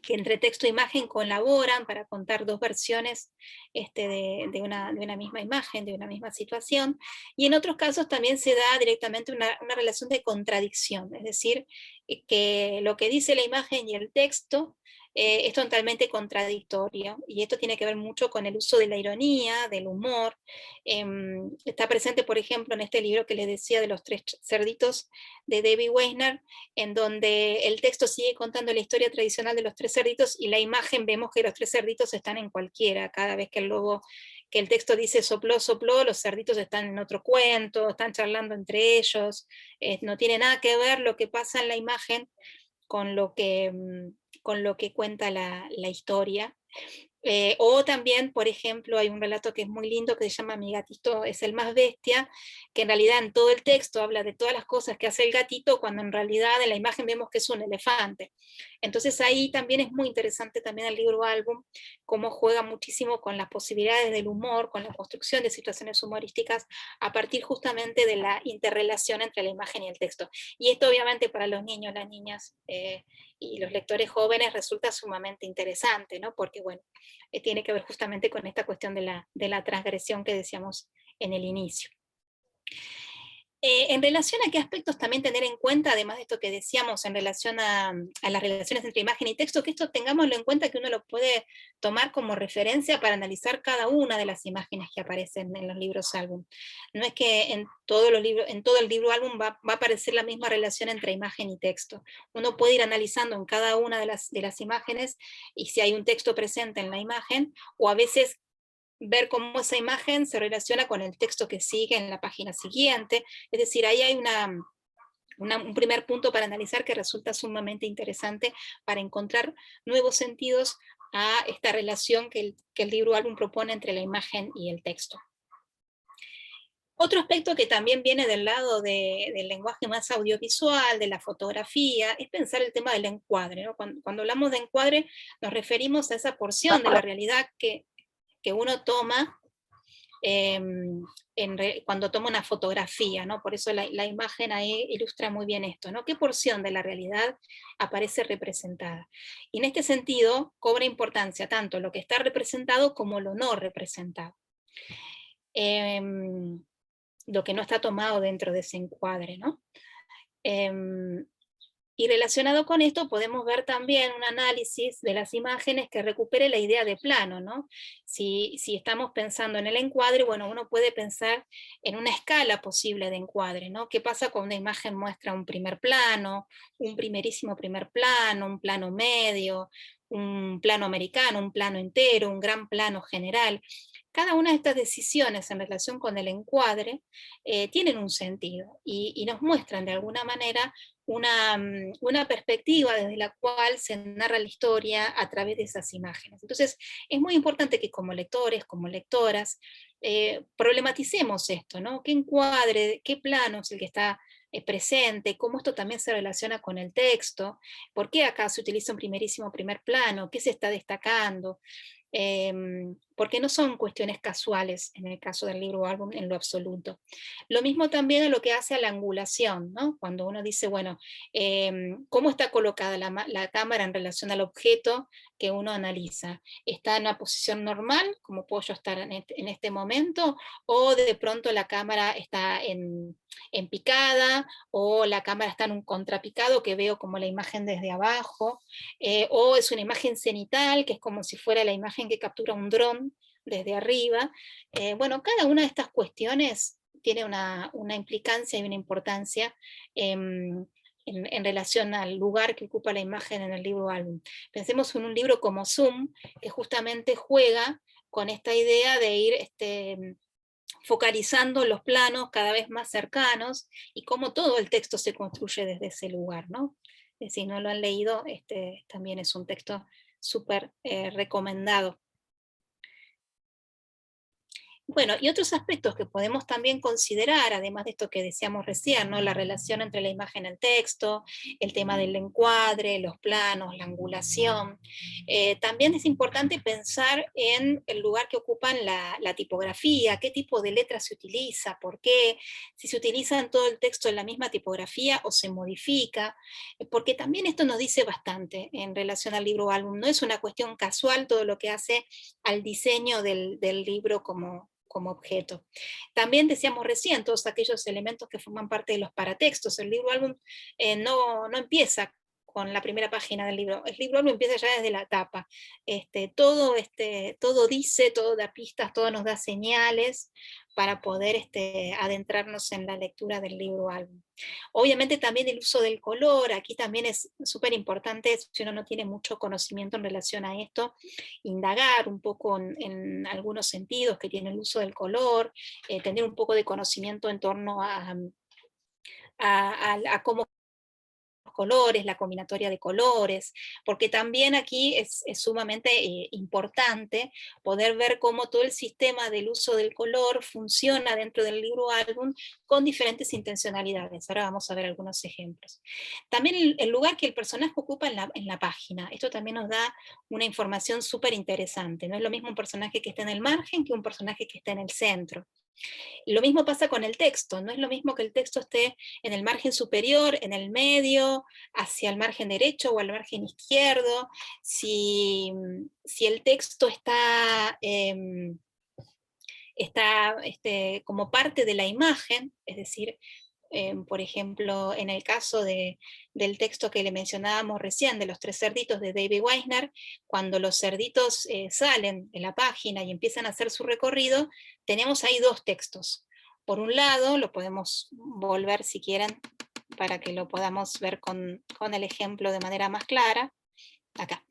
entre texto e imagen colaboran para contar dos versiones de una misma imagen, de una misma situación, y en otros casos también se da directamente una relación de contradicción, es decir, que lo que dice la imagen y el texto es totalmente contradictorio, y esto tiene que ver mucho con el uso de la ironía, del humor. Está presente, por ejemplo, en este libro que les decía de los tres cerditos de Debbie Weisner, en donde el texto sigue contando la historia tradicional de los tres cerditos, y la imagen vemos que los tres cerditos están en cualquiera. Cada vez que el texto dice sopló, sopló, los cerditos están en otro cuento, están charlando entre ellos, no tiene nada que ver lo que pasa en la imagen con lo que cuenta la historia, O también, por ejemplo, hay un relato que es muy lindo que se llama Mi gatito es el más bestia, que en realidad en todo el texto habla de todas las cosas que hace el gatito, cuando en realidad en la imagen vemos que es un elefante. Entonces ahí también es muy interesante también el libro álbum, cómo juega muchísimo con las posibilidades del humor, con la construcción de situaciones humorísticas, a partir justamente de la interrelación entre la imagen y el texto. Y esto obviamente para los niños, las niñas y los lectores jóvenes resulta sumamente interesante, ¿no? Porque bueno, tiene que ver justamente con esta cuestión de la transgresión que decíamos en el inicio. En relación a qué aspectos también tener en cuenta, además de esto que decíamos en relación a las relaciones entre imagen y texto, que esto tengámoslo en cuenta, que uno lo puede tomar como referencia para analizar cada una de las imágenes que aparecen en los libros álbum. No es que en todo el libro álbum va a aparecer la misma relación entre imagen y texto. Uno puede ir analizando en cada una de las imágenes, y si hay un texto presente en la imagen, o a veces ver cómo esa imagen se relaciona con el texto que sigue en la página siguiente. Es decir, ahí hay un primer punto para analizar que resulta sumamente interesante para encontrar nuevos sentidos a esta relación que el libro álbum propone entre la imagen y el texto. Otro aspecto que también viene del lado del lenguaje más audiovisual, de la fotografía, es pensar el tema del encuadre, ¿no? Cuando hablamos de encuadre nos referimos a esa porción de la realidad que uno toma cuando toma una fotografía, ¿no? Por eso la imagen ahí ilustra muy bien esto, ¿no? ¿Qué porción de la realidad aparece representada? Y en este sentido cobra importancia tanto lo que está representado como lo no representado. Lo que no está tomado dentro de ese encuadre, ¿no? Y relacionado con esto podemos ver también un análisis de las imágenes que recupere la idea de plano, ¿no? Si estamos pensando en el encuadre, bueno, uno puede pensar en una escala posible de encuadre, ¿no? ¿Qué pasa cuando una imagen muestra un primer plano, un primerísimo primer plano, un plano medio, un plano americano, un plano entero, un gran plano general? Cada una de estas decisiones en relación con el encuadre tienen un sentido y nos muestran de alguna manera una perspectiva desde la cual se narra la historia a través de esas imágenes. Entonces, es muy importante que como lectores, como lectoras, problematicemos esto, ¿no? ¿Qué encuadre, qué plano es el que está presente? ¿Cómo esto también se relaciona con el texto? ¿Por qué acá se utiliza un primerísimo primer plano? ¿Qué se está destacando? Porque no son cuestiones casuales en el caso del libro o álbum en lo absoluto. Lo mismo también a lo que hace a la angulación, ¿no? Cuando uno dice, bueno, ¿cómo está colocada la cámara en relación al objeto que uno analiza? ¿Está en una posición normal, como puedo yo estar en este momento? ¿O de pronto la cámara está en picada? ¿O la cámara está en un contrapicado que veo como la imagen desde abajo? ¿O es una imagen cenital, que es como si fuera la imagen que captura un dron desde arriba? Bueno, cada una de estas cuestiones tiene una implicancia y una importancia en relación al lugar que ocupa la imagen en el libro álbum. Pensemos en un libro como Zoom, que justamente juega con esta idea de ir focalizando los planos cada vez más cercanos y cómo todo el texto se construye desde ese lugar, ¿no? Si no lo han leído, también es un texto súper recomendado. Bueno, y otros aspectos que podemos también considerar, además de esto que decíamos recién, ¿no? La relación entre la imagen y el texto, el tema del encuadre, los planos, la angulación. También es importante pensar en el lugar que ocupan la tipografía, qué tipo de letra se utiliza, por qué, si se utiliza en todo el texto en la misma tipografía o se modifica, porque también esto nos dice bastante en relación al libro álbum. No es una cuestión casual todo lo que hace al diseño del libro como objeto. También decíamos recién todos aquellos elementos que forman parte de los paratextos. El libro álbum no empieza con la primera página del libro. El libro álbum empieza ya desde la tapa. Todo dice, todo da pistas, todo nos da señales para poder adentrarnos en la lectura del libro álbum. Obviamente también el uso del color, aquí también es súper importante, si uno no tiene mucho conocimiento en relación a esto, indagar un poco en algunos sentidos que tiene el uso del color, tener un poco de conocimiento en torno a cómo colores, la combinatoria de colores, porque también aquí es sumamente importante poder ver cómo todo el sistema del uso del color funciona dentro del libro álbum con diferentes intencionalidades. Ahora vamos a ver algunos ejemplos. También el lugar que el personaje ocupa en la página, esto también nos da una información súper interesante. No es lo mismo un personaje que esté en el margen que un personaje que esté en el centro. Lo mismo pasa con el texto, no es lo mismo que el texto esté en el margen superior, en el medio, hacia el margen derecho o al margen izquierdo, si el texto está, como parte de la imagen, es decir, por ejemplo, en el caso del texto que le mencionábamos recién, de los 3 cerditos de David Weisner, cuando los cerditos salen de la página y empiezan a hacer su recorrido, tenemos ahí 2 textos. Por un lado, lo podemos volver si quieren, para que lo podamos ver con el ejemplo de manera más clara. Acá.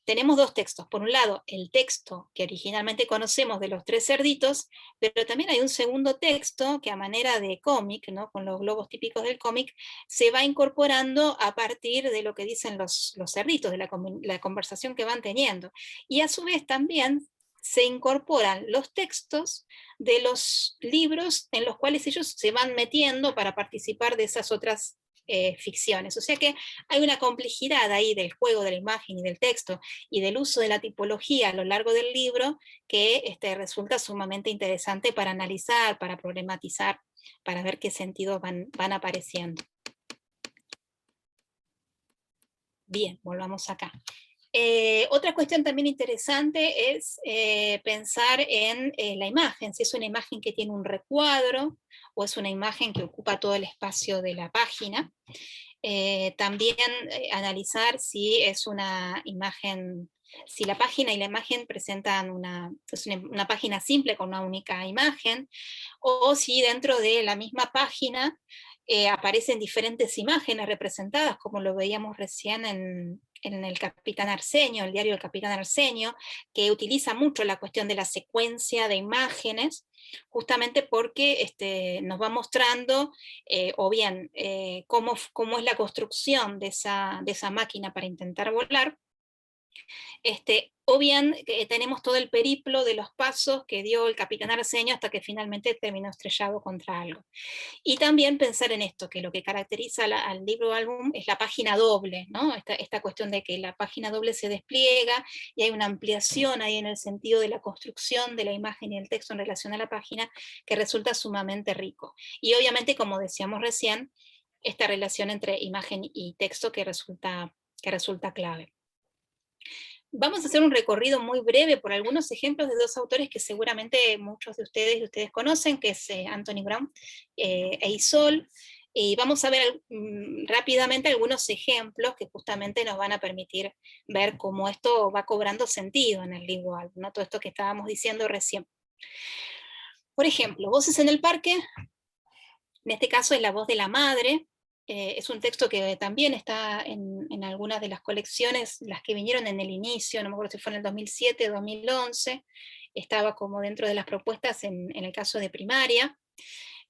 Tenemos 2 textos. Por un lado, el texto que originalmente conocemos de los 3 cerditos, pero también hay un segundo texto que a manera de cómic, ¿no?, con los globos típicos del cómic, se va incorporando a partir de lo que dicen los cerditos, de la conversación que van teniendo. Y a su vez también se incorporan los textos de los libros en los cuales ellos se van metiendo para participar de esas otras ficciones. O sea que hay una complejidad ahí del juego de la imagen y del texto y del uso de la tipología a lo largo del libro que resulta sumamente interesante para analizar, para problematizar, para ver qué sentidos van apareciendo. Bien, volvamos acá. Otra cuestión también interesante es pensar en la imagen, si es una imagen que tiene un recuadro o es una imagen que ocupa todo el espacio de la página. También analizar si es una imagen, si la página y la imagen presentan una página simple con una única imagen, o si dentro de la misma página aparecen diferentes imágenes representadas, como lo veíamos recién en el Capitán Arsenio, el diario del Capitán Arsenio, que utiliza mucho la cuestión de la secuencia de imágenes, justamente porque nos va mostrando o bien cómo es la construcción de esa máquina para intentar volar, o bien tenemos todo el periplo de los pasos que dio el Capitán Arsenio hasta que finalmente terminó estrellado contra algo. Y también pensar en esto, que lo que caracteriza al libro álbum es la página doble, ¿no? Esta cuestión de que la página doble se despliega y hay una ampliación ahí en el sentido de la construcción de la imagen y el texto en relación a la página que resulta sumamente rico. Y obviamente, como decíamos recién, esta relación entre imagen y texto que resulta clave. Vamos a hacer un recorrido muy breve por algunos ejemplos de 2 autores que seguramente muchos de ustedes conocen, que es Anthony Brown e Isol, y vamos a ver rápidamente algunos ejemplos que justamente nos van a permitir ver cómo esto va cobrando sentido en el libro álbum, ¿no? Todo esto que estábamos diciendo recién. Por ejemplo, Voces en el parque, en este caso es la voz de la madre. Es un texto que también está en algunas de las colecciones, las que vinieron en el inicio, no me acuerdo si fue en el 2007 o 2011, estaba como dentro de las propuestas en el caso de primaria.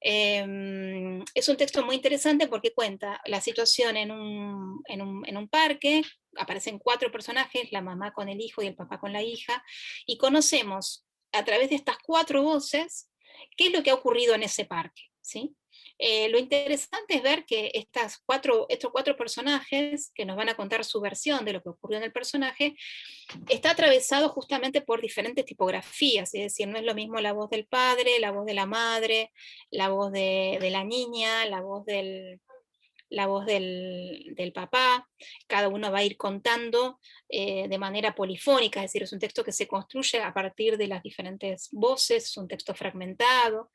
Es un texto muy interesante porque cuenta la situación en un parque, aparecen 4 personajes, la mamá con el hijo y el papá con la hija, y conocemos a través de estas 4 voces qué es lo que ha ocurrido en ese parque, ¿sí? Lo interesante es ver que estos 4 personajes que nos van a contar su versión de lo que ocurrió en el personaje, está atravesado justamente por diferentes tipografías, es decir, no es lo mismo la voz del padre, la voz de la madre, la voz de la niña, la voz del papá, cada uno va a ir contando de manera polifónica, es decir, es un texto que se construye a partir de las diferentes voces, es un texto fragmentado.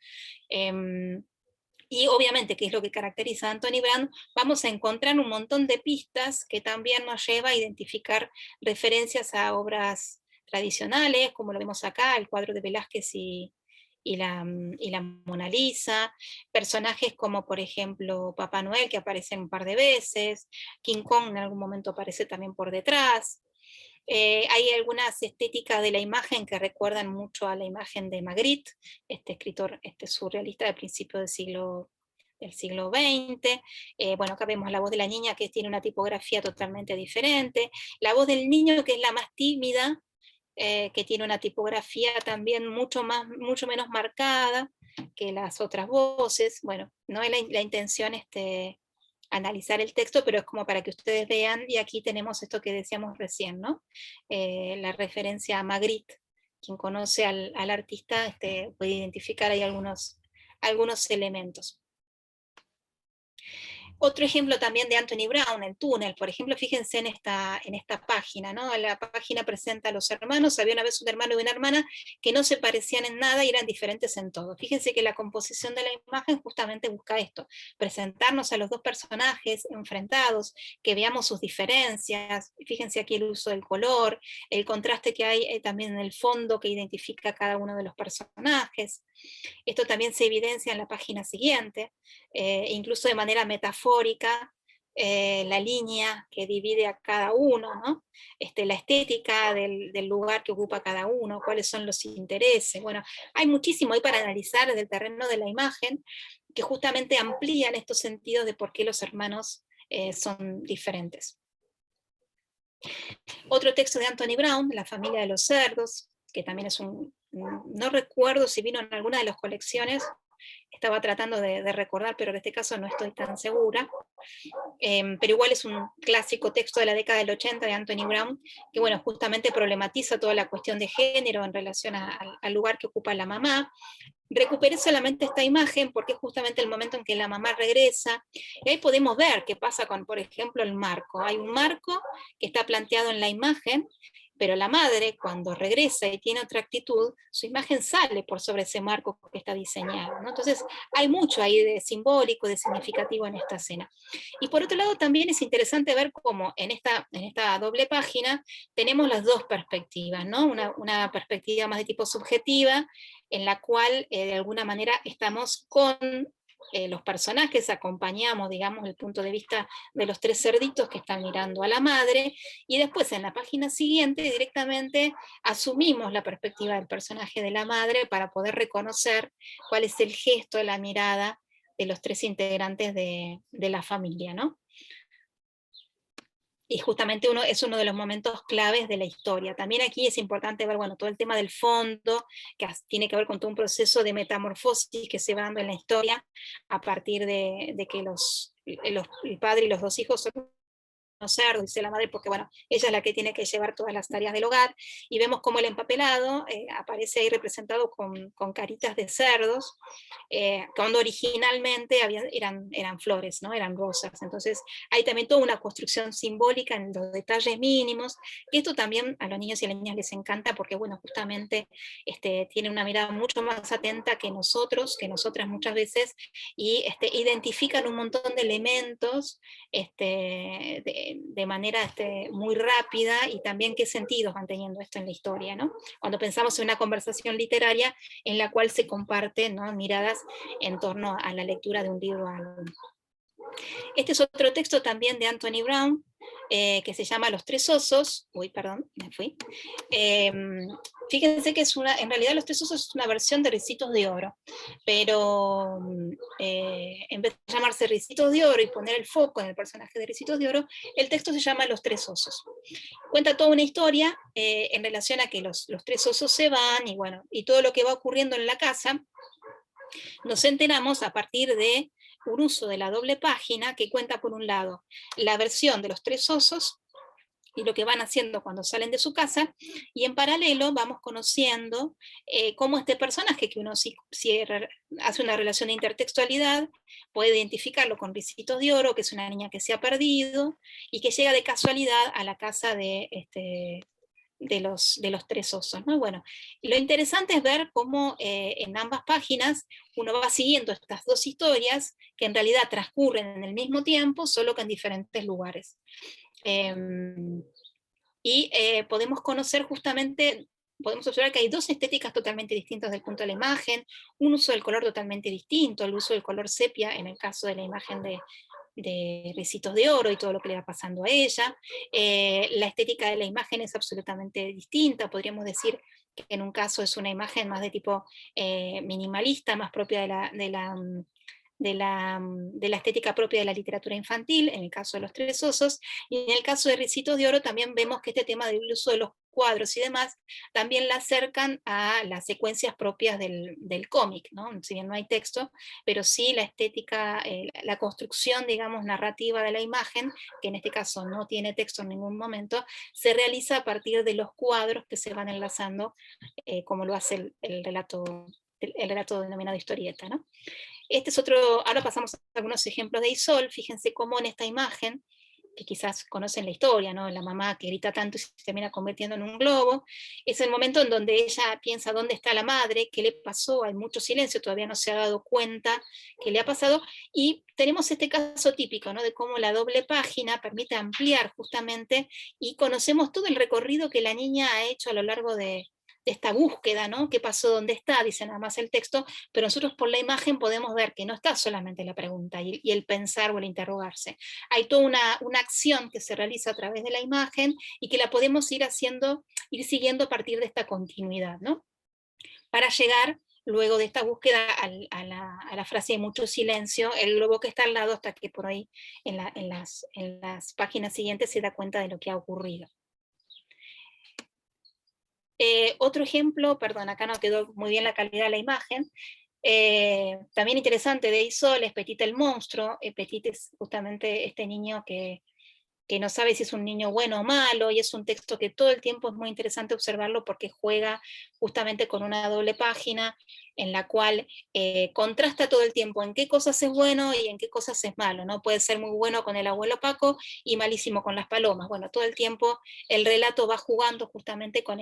Y obviamente, que es lo que caracteriza a Anthony Brown, vamos a encontrar un montón de pistas que también nos lleva a identificar referencias a obras tradicionales, como lo vemos acá, el cuadro de Velázquez y la Mona Lisa, personajes como por ejemplo Papá Noel, que aparece un par de veces, King Kong en algún momento aparece también por detrás. Hay algunas estéticas de la imagen que recuerdan mucho a la imagen de Magritte, este escritor surrealista de principios del siglo del siglo XX. Bueno, acá vemos la voz de la niña, que tiene una tipografía totalmente diferente, la voz del niño, que es la más tímida, que tiene una tipografía también mucho menos marcada que las otras voces. Bueno, no es la intención analizar el texto, pero es como para que ustedes vean, y aquí tenemos esto que decíamos recién, ¿no? La referencia a Magritte. Quien conoce al artista puede identificar ahí algunos elementos. Otro ejemplo también de Anthony Brown, el túnel, por ejemplo, fíjense en esta página, ¿no? La página presenta a los hermanos. Había una vez un hermano y una hermana que no se parecían en nada y eran diferentes en todo. Fíjense que la composición de la imagen justamente busca esto, presentarnos a los dos personajes enfrentados, que veamos sus diferencias. Fíjense aquí el uso del color, el contraste que hay también en el fondo que identifica a cada uno de los personajes. Esto también se evidencia en la página siguiente, incluso de manera metafórica, la línea que divide a cada uno, ¿no? La estética del lugar que ocupa cada uno, cuáles son los intereses. Bueno, hay muchísimo ahí para analizar desde el terreno de la imagen, que justamente amplían estos sentidos de por qué los hermanos son diferentes. Otro texto de Anthony Brown, La familia de los cerdos, que también es no recuerdo si vino en alguna de las colecciones, estaba tratando de recordar, pero en este caso no estoy tan segura, pero igual es un clásico texto de la década del 80 de Anthony Brown, que bueno, justamente problematiza toda la cuestión de género en relación al lugar que ocupa la mamá. Recuperé solamente esta imagen porque es justamente el momento en que la mamá regresa, y ahí podemos ver qué pasa con, por ejemplo, el marco. Hay un marco que está planteado en la imagen, pero la madre, cuando regresa y tiene otra actitud, su imagen sale por sobre ese marco que está diseñado, ¿no? Entonces, hay mucho ahí de simbólico, de significativo en esta escena. Y por otro lado, también es interesante ver cómo en esta doble página tenemos las dos perspectivas, ¿no? Una perspectiva más de tipo subjetiva, en la cual de alguna manera estamos con los personajes, acompañamos, digamos, el punto de vista de los tres cerditos que están mirando a la madre, y después en la página siguiente directamente asumimos la perspectiva del personaje de la madre para poder reconocer cuál es el gesto de la mirada de los tres integrantes de la familia, ¿no? Y justamente es uno de los momentos claves de la historia. También aquí es importante ver, bueno, todo el tema del fondo, que tiene que ver con todo un proceso de metamorfosis que se va dando en la historia a partir de que el padre y los dos hijos son cerdos, dice la madre, porque bueno, ella es la que tiene que llevar todas las tareas del hogar, y vemos como el empapelado aparece ahí representado con caritas de cerdos, cuando originalmente eran flores, ¿no? Eran rosas. Entonces hay también toda una construcción simbólica en los detalles mínimos, que esto también a los niños y a las niñas les encanta, porque bueno, justamente tiene una mirada mucho más atenta que nosotros, que nosotras muchas veces, y identifican un montón de elementos de manera muy rápida, y también qué sentidos van teniendo esto en la historia, ¿no? Cuando pensamos en una conversación literaria en la cual se comparten, ¿no?, miradas en torno a la lectura de un libro. Este es otro texto también de Anthony Brown, que se llama Los tres osos. Uy, perdón, me fui. Fíjense que en realidad Los tres osos es una versión de Ricitos de Oro, pero en vez de llamarse Ricitos de Oro y poner el foco en el personaje de Ricitos de Oro, el texto se llama Los tres osos. Cuenta toda una historia en relación a que los tres osos se van, y bueno, y todo lo que va ocurriendo en la casa, nos enteramos a partir de un uso de la doble página que cuenta, por un lado, la versión de los tres osos y lo que van haciendo cuando salen de su casa, y en paralelo vamos conociendo cómo este personaje, que uno si hace una relación de intertextualidad, puede identificarlo con Ricitos de Oro, que es una niña que se ha perdido y que llega de casualidad a la casa de los tres osos, ¿no? Bueno, lo interesante es ver cómo en ambas páginas uno va siguiendo estas dos historias que en realidad transcurren en el mismo tiempo, solo que en diferentes lugares. Podemos conocer justamente, podemos observar que hay dos estéticas totalmente distintas desde el punto de la imagen, un uso del color totalmente distinto, el uso del color sepia en el caso de la imagen de Ricitos de Oro y todo lo que le va pasando a ella. La estética de la imagen es absolutamente distinta, podríamos decir que en un caso es una imagen más de tipo minimalista, más propia de la estética propia de la literatura infantil, en el caso de Los Tres Osos, y en el caso de Ricitos de Oro también vemos que este tema del uso de los cuadros y demás, también la acercan a las secuencias propias del cómic, ¿no? Si bien no hay texto, pero sí la estética, la construcción, digamos, narrativa de la imagen, que en este caso no tiene texto en ningún momento, se realiza a partir de los cuadros que se van enlazando, como lo hace el relato denominado historieta, ¿no? Este es otro, ahora pasamos a algunos ejemplos de Isol, fíjense cómo en esta imagen, que quizás conocen la historia, ¿no? La mamá que grita tanto y se termina convirtiendo en un globo, es el momento en donde ella piensa dónde está la madre, qué le pasó, hay mucho silencio, todavía no se ha dado cuenta qué le ha pasado, y tenemos este caso típico, ¿no? De cómo la doble página permite ampliar justamente, y conocemos todo el recorrido que la niña ha hecho a lo largo de esta búsqueda, ¿no? ¿Qué pasó? ¿Dónde está? Dice nada más el texto, pero nosotros por la imagen podemos ver que no está solamente la pregunta y el pensar o el interrogarse. Hay toda una acción que se realiza a través de la imagen y que la podemos ir haciendo, ir siguiendo a partir de esta continuidad, ¿no? Para llegar luego de esta búsqueda a la frase de mucho silencio, el globo que está al lado, hasta que por ahí en las páginas siguientes se da cuenta de lo que ha ocurrido. Otro ejemplo, perdón, acá no quedó muy bien la calidad de la imagen, también interesante de Isol es Petit el monstruo. Petit es justamente este niño que no sabe si es un niño bueno o malo, y es un texto que todo el tiempo es muy interesante observarlo porque juega justamente con una doble página en la cual contrasta todo el tiempo en qué cosas es bueno y en qué cosas es malo, ¿no? Puede ser muy bueno con el abuelo Paco y malísimo con las palomas. Bueno, todo el tiempo el relato va jugando justamente con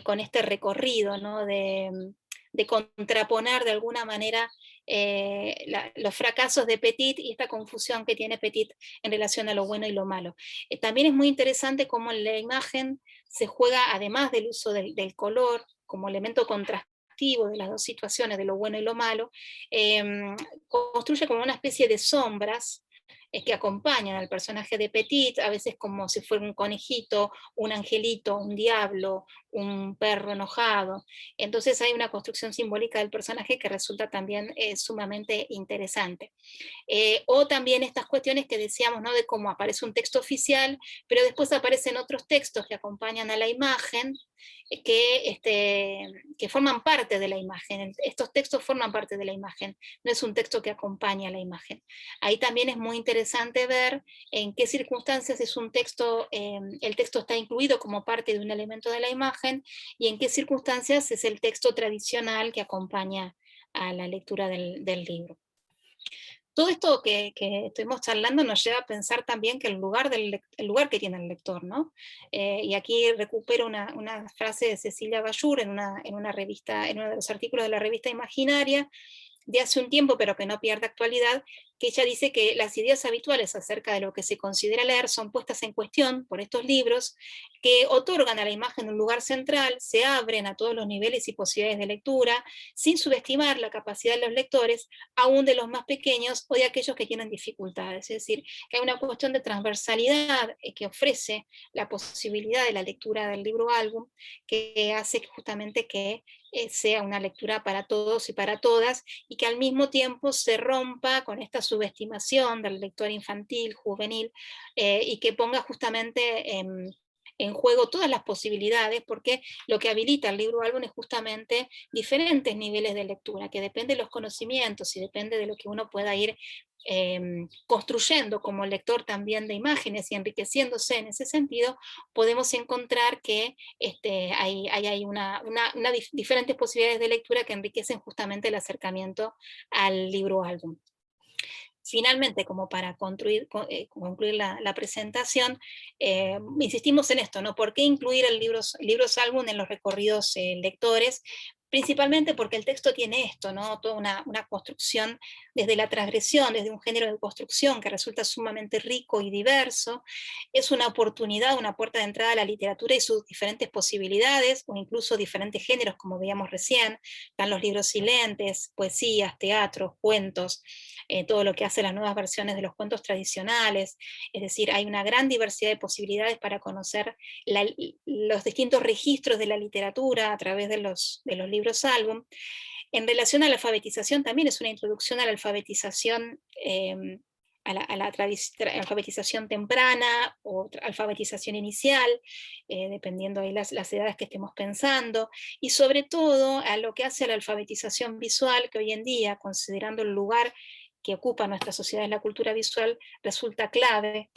con este recorrido, ¿no? De contraponer de alguna manera los fracasos de Petit y esta confusión que tiene Petit en relación a lo bueno y lo malo. También es muy interesante cómo en la imagen se juega, además del uso del color como elemento contrastivo de las dos situaciones, de lo bueno y lo malo, construye como una especie de sombras que acompañan al personaje de Petit, a veces como si fuera un conejito, un angelito, un diablo, un perro enojado. Entonces hay una construcción simbólica del personaje que resulta también sumamente interesante. O también estas cuestiones que decíamos, ¿no? De cómo aparece un texto oficial, pero después aparecen otros textos que acompañan a la imagen, que forman parte de la imagen. Estos textos forman parte de la imagen, no es un texto que acompaña a la imagen. Ahí también es muy interesante ver en qué circunstancias es un texto, el texto está incluido como parte de un elemento de la imagen, y en qué circunstancias es el texto tradicional que acompaña a la lectura del libro. Todo esto que estuvimos charlando nos lleva a pensar también que el lugar que tiene el lector, ¿no? Y aquí recupero una frase de Cecilia Bayur en una revista, en uno de los artículos de la revista Imaginaria, de hace un tiempo, pero que no pierde actualidad, que ella dice que las ideas habituales acerca de lo que se considera leer son puestas en cuestión por estos libros, que otorgan a la imagen un lugar central, se abren a todos los niveles y posibilidades de lectura, sin subestimar la capacidad de los lectores, aún de los más pequeños o de aquellos que tienen dificultades. Es decir, que hay una cuestión de transversalidad que ofrece la posibilidad de la lectura del libro álbum, que hace justamente que sea una lectura para todos y para todas, y que al mismo tiempo se rompa con esta subestimación del lector infantil, juvenil, y que ponga justamente en juego todas las posibilidades, porque lo que habilita el libro álbum es justamente diferentes niveles de lectura, que depende de los conocimientos y depende de lo que uno pueda ir construyendo como lector también de imágenes y enriqueciéndose en ese sentido, podemos encontrar que hay diferentes posibilidades de lectura que enriquecen justamente el acercamiento al libro álbum. Finalmente, como para concluir la presentación, insistimos en esto, ¿no? ¿Por qué incluir libros álbum en los recorridos lectores? Principalmente porque el texto tiene esto, ¿no? Toda una construcción desde la transgresión, desde un género de construcción que resulta sumamente rico y diverso. Es una oportunidad, una puerta de entrada a la literatura y sus diferentes posibilidades, o incluso diferentes géneros, como veíamos recién. Están los libros silentes, poesías, teatros, cuentos, todo lo que hace las nuevas versiones de los cuentos tradicionales. Es decir, hay una gran diversidad de posibilidades para conocer los distintos registros de la literatura a través de los libros álbum. En relación a la alfabetización, también es una introducción a la alfabetización, alfabetización temprana o alfabetización inicial, dependiendo de las edades que estemos pensando, y sobre todo a lo que hace a la alfabetización visual, que hoy en día, considerando el lugar que ocupa nuestra sociedad en la cultura visual, resulta clave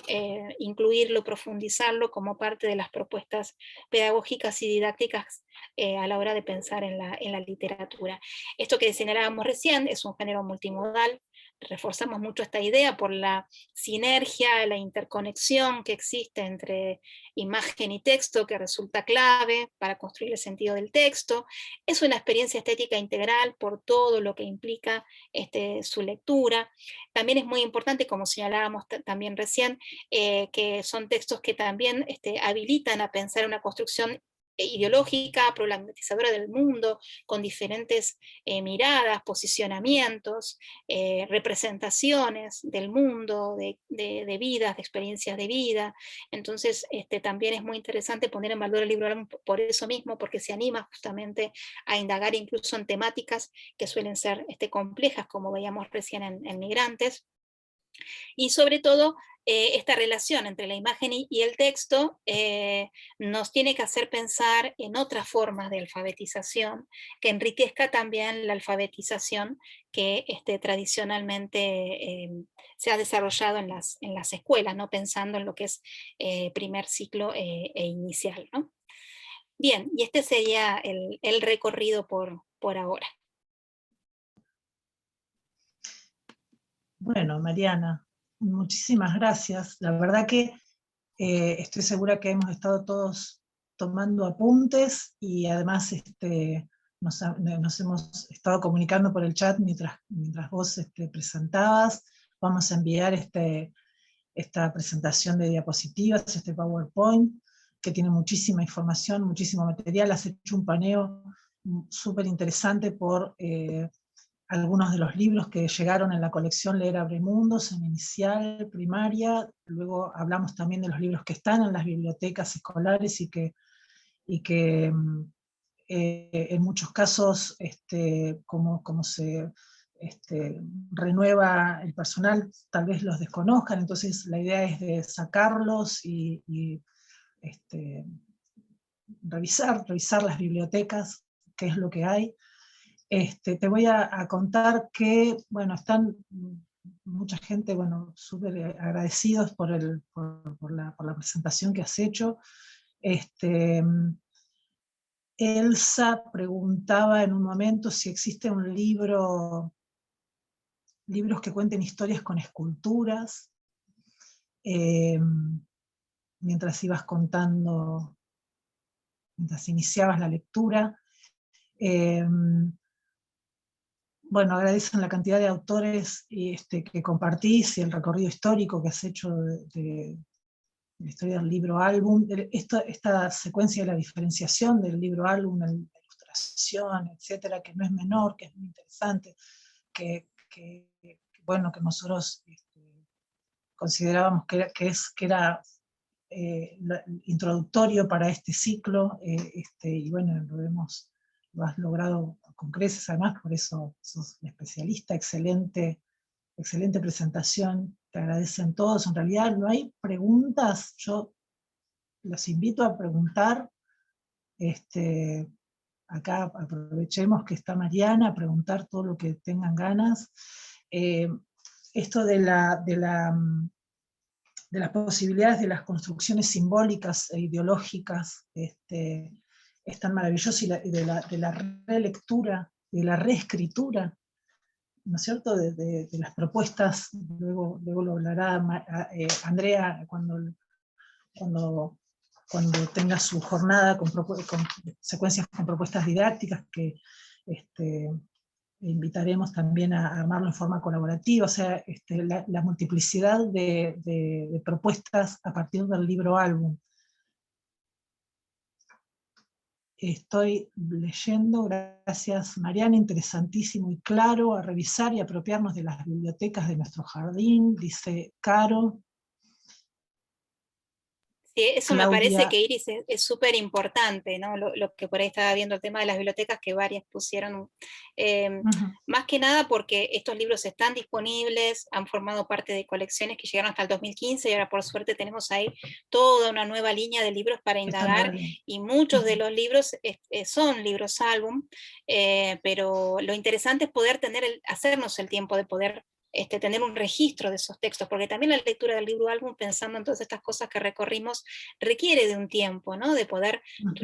incluirlo, profundizarlo como parte de las propuestas pedagógicas y didácticas a la hora de pensar en la literatura. Esto que señalábamos recién es un género multimodal. Reforzamos mucho esta idea por la sinergia, la interconexión que existe entre imagen y texto, que resulta clave para construir el sentido del texto. Es una experiencia estética integral por todo lo que implica su lectura. También es muy importante, como señalábamos también recién, que son textos que también habilitan a pensar una construcción ideológica, problematizadora del mundo, con diferentes miradas, posicionamientos, representaciones del mundo, de vidas, de experiencias de vida. Entonces también es muy interesante poner en valor el libro álbum por eso mismo, porque se anima justamente a indagar incluso en temáticas que suelen ser complejas, como veíamos recién en Migrantes, y sobre todo esta relación entre la imagen y el texto nos tiene que hacer pensar en otras formas de alfabetización que enriquezca también la alfabetización que tradicionalmente se ha desarrollado en las escuelas, ¿no? Pensando en lo que es primer ciclo e inicial, ¿no? Bien, y este sería el recorrido por ahora. Bueno, Mariana, muchísimas gracias. La verdad que estoy segura que hemos estado todos tomando apuntes y además nos hemos estado comunicando por el chat mientras vos presentabas. Vamos a enviar esta presentación de diapositivas, este PowerPoint, que tiene muchísima información, muchísimo material. Has hecho un paneo súper interesante por algunos de los libros que llegaron en la colección Leer Abre Mundos, en inicial, primaria. Luego hablamos también de los libros que están en las bibliotecas escolares y que en muchos casos, como se renueva el personal, tal vez los desconozcan. Entonces la idea es de sacarlos y revisar las bibliotecas, qué es lo que hay. Te voy a contar que, bueno, están mucha gente, bueno, súper agradecidos por la presentación que has hecho. Elsa preguntaba en un momento si existe un libros que cuenten historias con esculturas, mientras ibas contando, mientras iniciabas la lectura. Bueno, agradecen la cantidad de autores que compartís y el recorrido histórico que has hecho de la historia del libro álbum, esta secuencia de la diferenciación del libro álbum, la ilustración, etcétera, que no es menor, que es muy interesante, que nosotros considerábamos que era introductorio para este ciclo, y bueno, lo has logrado con creces, además, por eso sos un especialista. Excelente presentación, te agradecen todos. En realidad no hay preguntas, yo los invito a preguntar. Acá aprovechemos que está Mariana, a preguntar todo lo que tengan ganas. Esto de las posibilidades de las construcciones simbólicas e ideológicas es tan maravilloso, y de la relectura, de la reescritura, ¿no es cierto?, de las propuestas. Luego lo hablará Andrea cuando tenga su jornada con secuencias con propuestas didácticas, que invitaremos también a armarlo en forma colaborativa. O sea, la multiplicidad de propuestas a partir del libro álbum. Estoy leyendo, gracias Mariana, interesantísimo y claro, a revisar y apropiarnos de las bibliotecas de nuestro jardín, dice Caro. Sí, eso me parece Claudia. que Iris es súper importante, ¿no? Lo que por ahí estaba viendo el tema de las bibliotecas, que varias pusieron, más que nada porque estos libros están disponibles, han formado parte de colecciones que llegaron hasta el 2015 y ahora por suerte tenemos ahí toda una nueva línea de libros para indagar y muchos de los libros son libros álbum, pero lo interesante es poder hacernos el tiempo de poder tener un registro de esos textos, porque también la lectura del libro álbum, pensando en todas estas cosas que recorrimos, requiere de un tiempo, ¿no? De poder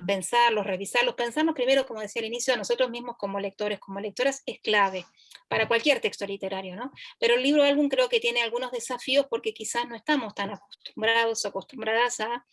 pensarlos, revisarlos, pensarnos primero, como decía al inicio, a nosotros mismos como lectores, como lectoras, es clave para cualquier texto literario, ¿no? Pero el libro álbum creo que tiene algunos desafíos porque quizás no estamos tan acostumbrados o acostumbradas a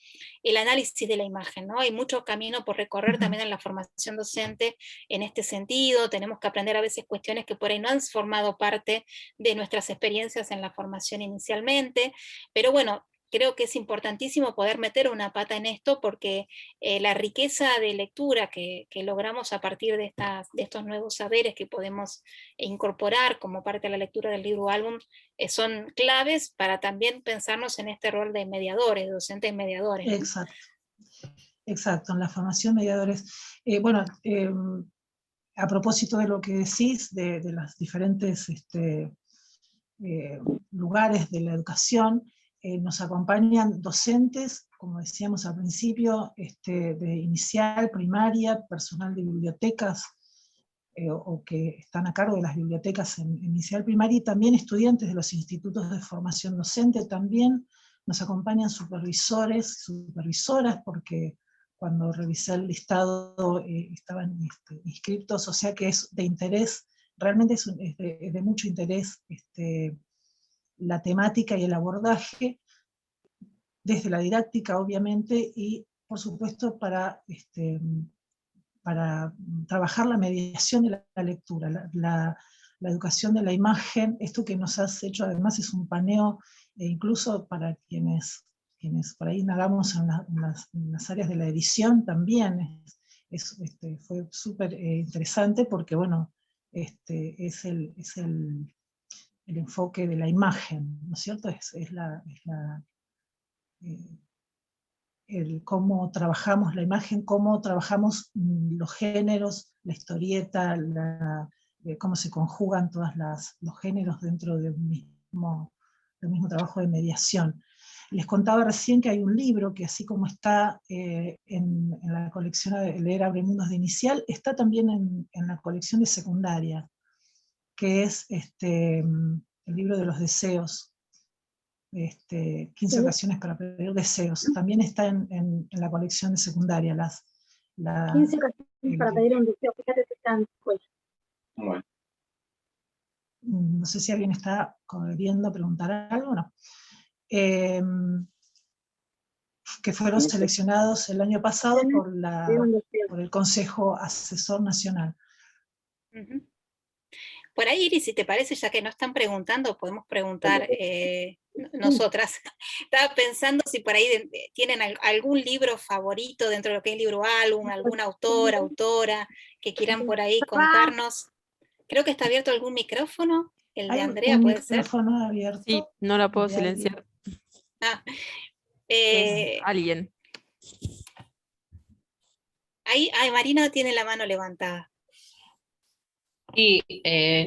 el análisis de la imagen, ¿no? Hay mucho camino por recorrer también en la formación docente en este sentido, tenemos que aprender a veces cuestiones que por ahí no han formado parte de nuestras experiencias en la formación inicialmente, pero bueno, creo que es importantísimo poder meter una pata en esto porque la riqueza de lectura que logramos a partir de estos nuevos saberes que podemos incorporar como parte de la lectura del libro álbum son claves para también pensarnos en este rol de mediadores, docentes mediadores, ¿no? Exacto, exacto, en la formación mediadores. A propósito de lo que decís, de las diferentes lugares de la educación, nos acompañan docentes, como decíamos al principio, de inicial, primaria, personal de bibliotecas, o que están a cargo de las bibliotecas en inicial, primaria, y también estudiantes de los institutos de formación docente. También nos acompañan supervisores, supervisoras, porque cuando revisé el listado estaban inscritos, o sea que es de interés, realmente es de mucho interés la temática y el abordaje, desde la didáctica obviamente, y por supuesto para trabajar la mediación de la lectura, la educación de la imagen. Esto que nos has hecho además es un paneo, incluso para quienes por ahí navegamos en las áreas de la edición también. Fue súper interesante porque, bueno, es el enfoque de la imagen, ¿no es cierto? Eh, el cómo trabajamos la imagen, cómo trabajamos los géneros, la historieta, cómo se conjugan todos los géneros dentro de un mismo trabajo de mediación. Les contaba recién que hay un libro que, así como está en la colección de Leer Abre Mundos de Inicial, está también en la colección de secundaria, que es el libro de los deseos, 15 ocasiones para pedir deseos. También está en la colección de secundaria. 15 ocasiones para pedir un deseo, fíjate que está en escuela. Bueno. No sé si alguien está queriendo preguntar algo, no. Que fueron seleccionados el año pasado por el Consejo Asesor Nacional. Por ahí, Iris, si te parece, ya que no están preguntando, podemos preguntar nosotras. Estaba pensando si por ahí tienen algún libro favorito dentro de lo que es libro álbum, algún autor, autora, que quieran por ahí contarnos. Creo que está abierto algún micrófono, el de Andrea, ¿puede ser? ¿Hay un micrófono abierto? Sí, no la puedo silenciar. Alguien. Ahí, Marina tiene la mano levantada. Sí,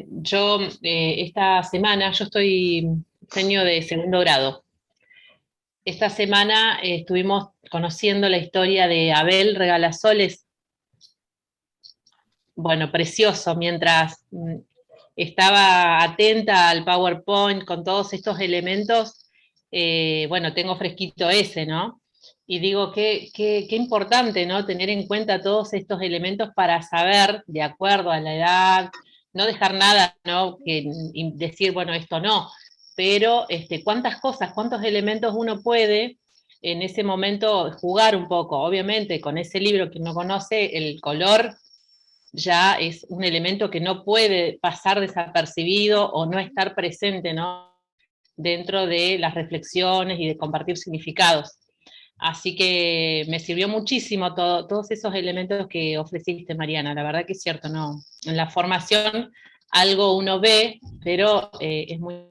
yo esta semana, yo estoy diseño de segundo grado. Esta semana estuvimos conociendo la historia de Abel Regalasoles. Bueno, precioso, mientras estaba atenta al PowerPoint con todos estos elementos, bueno, tengo fresquito ese, ¿no? Y digo, qué importante, ¿no? Tener en cuenta todos estos elementos para saber, de acuerdo a la edad, no dejar nada, ¿no? Decir, bueno, esto no, pero cuántas cosas, cuántos elementos uno puede en ese momento jugar un poco. Obviamente, con ese libro que uno conoce, el color ya es un elemento que no puede pasar desapercibido o no estar presente, ¿no? Dentro de las reflexiones y de compartir significados. Así que me sirvió muchísimo todos esos elementos que ofreciste, Mariana. La verdad que es cierto, ¿no? En la formación algo uno ve, pero es muy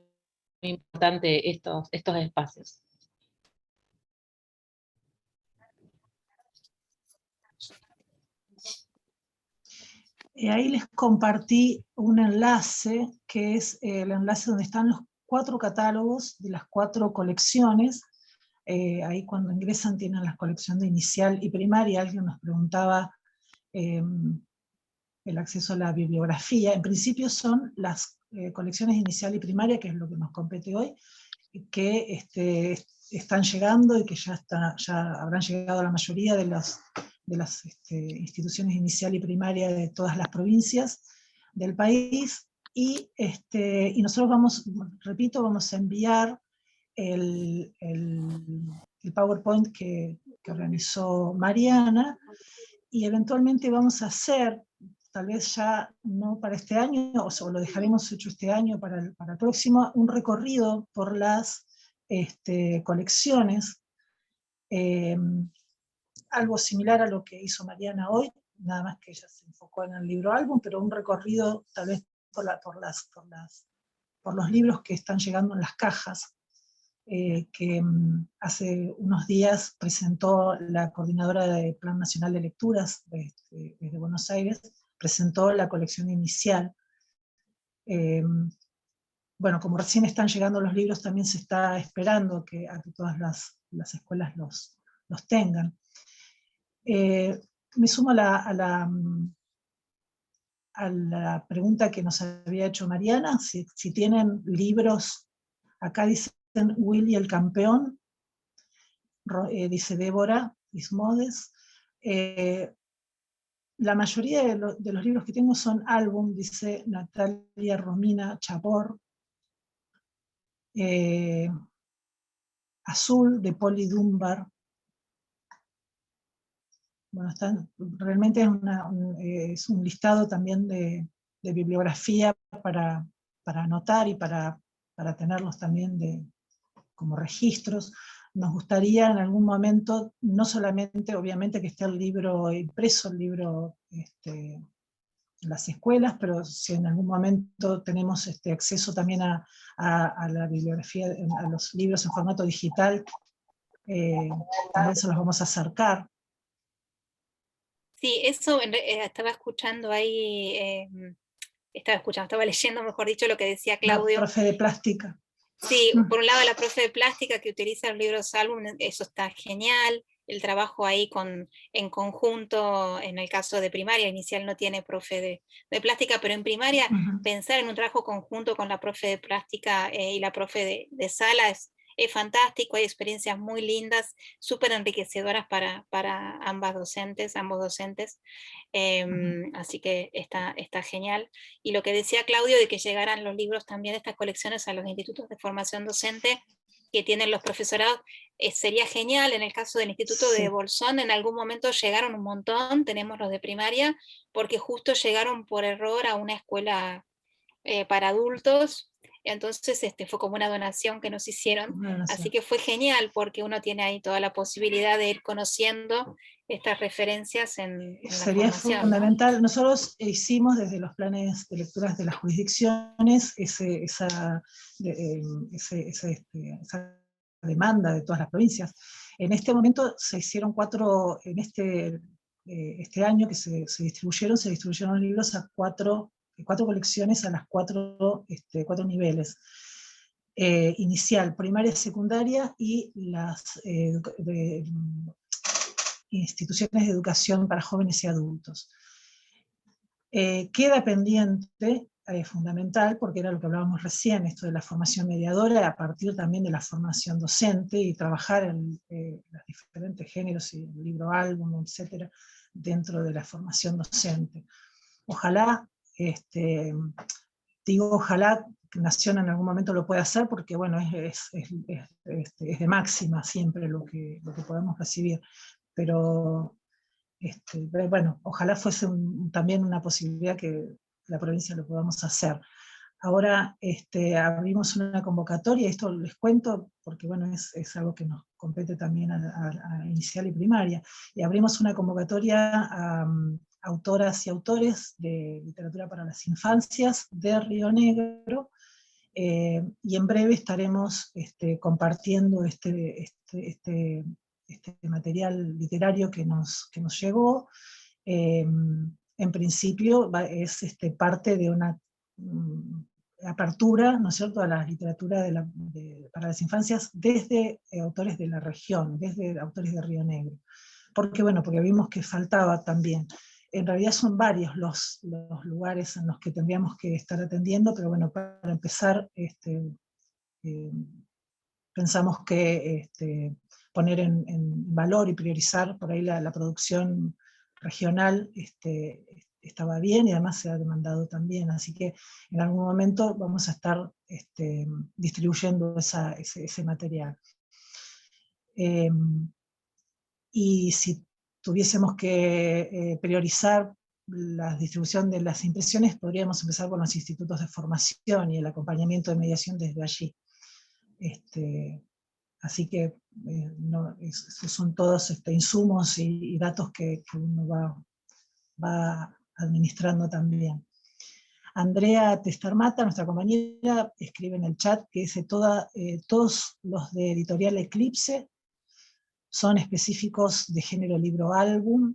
importante estos espacios. Ahí les compartí un enlace, que es el enlace donde están los 4 catálogos de las 4 colecciones. Ahí cuando ingresan tienen la colección de inicial y primaria. Alguien nos preguntaba el acceso a la bibliografía. En principio son las colecciones inicial y primaria, que es lo que nos compete hoy, que están llegando y que ya habrán llegado a la mayoría de las instituciones inicial y primaria de todas las provincias del país, y nosotros vamos a enviar el PowerPoint que organizó Mariana, y eventualmente vamos a hacer, tal vez ya no para este año, o lo dejaremos hecho este año para el próximo, un recorrido por las colecciones, algo similar a lo que hizo Mariana hoy, nada más que ella se enfocó en el libro álbum, pero un recorrido tal vez por los libros que están llegando en las cajas, que hace unos días presentó la coordinadora del Plan Nacional de Lecturas desde Buenos Aires, presentó la colección inicial. Bueno, como recién están llegando los libros, también se está esperando a que todas las escuelas los tengan. Me sumo a la pregunta que nos había hecho Mariana, si tienen libros. Acá dicen Willy el campeón, dice Débora Ismodes. La mayoría de los libros que tengo son álbum, dice Natalia Romina Chapor. Azul, de Poli Dunbar. Bueno, realmente es un listado también de bibliografía para anotar y para tenerlos también como registros. Nos gustaría en algún momento, no solamente obviamente que esté el libro impreso, el libro en las escuelas, pero si en algún momento tenemos acceso también a la bibliografía, a los libros en formato digital, también se los vamos a acercar. Sí, eso estaba escuchando ahí, estaba leyendo, mejor dicho, lo que decía Claudio. La profe de plástica. Sí, por un lado la profe de plástica que utiliza los libros álbum, eso está genial. El trabajo ahí en conjunto, en el caso de primaria, inicial no tiene profe de plástica, pero en primaria pensar en un trabajo conjunto con la profe de plástica y la profe de sala es fantástico. Hay experiencias muy lindas, súper enriquecedoras para ambos docentes. Así que está genial. Y lo que decía Claudio de que llegaran los libros también de estas colecciones a los institutos de formación docente que tienen los profesorados, sería genial. En el caso del Instituto de Bolsón, en algún momento llegaron un montón, tenemos los de primaria, porque justo llegaron por error a una escuela para adultos, entonces fue como una donación que nos hicieron, así que fue genial, porque uno tiene ahí toda la posibilidad de ir conociendo estas referencias en la Sería formación, fundamental, ¿no? Nosotros hicimos desde los planes de lecturas de las jurisdicciones esa demanda de todas las provincias. En este momento se hicieron 4, en este año que se distribuyeron libros a 4 colecciones a las 4 niveles. Inicial, primaria, secundaria y las instituciones de educación para jóvenes y adultos. Queda pendiente, fundamental, porque era lo que hablábamos recién, esto de la formación mediadora, a partir también de la formación docente, y trabajar en los diferentes géneros, y el libro álbum, etcétera, dentro de la formación docente. Ojalá, ojalá que Nación en algún momento lo pueda hacer, porque bueno, es de máxima siempre lo que podemos recibir, pero bueno, ojalá fuese también una posibilidad que la provincia lo podamos hacer. Ahora abrimos una convocatoria, esto les cuento porque bueno, es algo que nos compete también a inicial y primaria, y abrimos una convocatoria a autoras y autores de literatura para las infancias de Río Negro, y en breve estaremos compartiendo este material literario que nos llegó, en principio es parte de una apertura, ¿no es cierto?, a la literatura para las infancias desde autores de la región, desde autores de Río Negro. Porque vimos que faltaba también. En realidad son varios los lugares en los que tendríamos que estar atendiendo, pero bueno, para empezar, pensamos que poner en valor y priorizar por ahí la producción regional estaba bien, y además se ha demandado también, así que en algún momento vamos a estar distribuyendo ese material. Y si tuviésemos que priorizar la distribución de las impresiones, podríamos empezar con los institutos de formación y el acompañamiento de mediación desde allí. Así que esos son todos insumos y datos que uno va administrando también. Andrea Testarmata, nuestra compañera, escribe en el chat que dice todos los de Editorial Eclipse son específicos de género libro-álbum.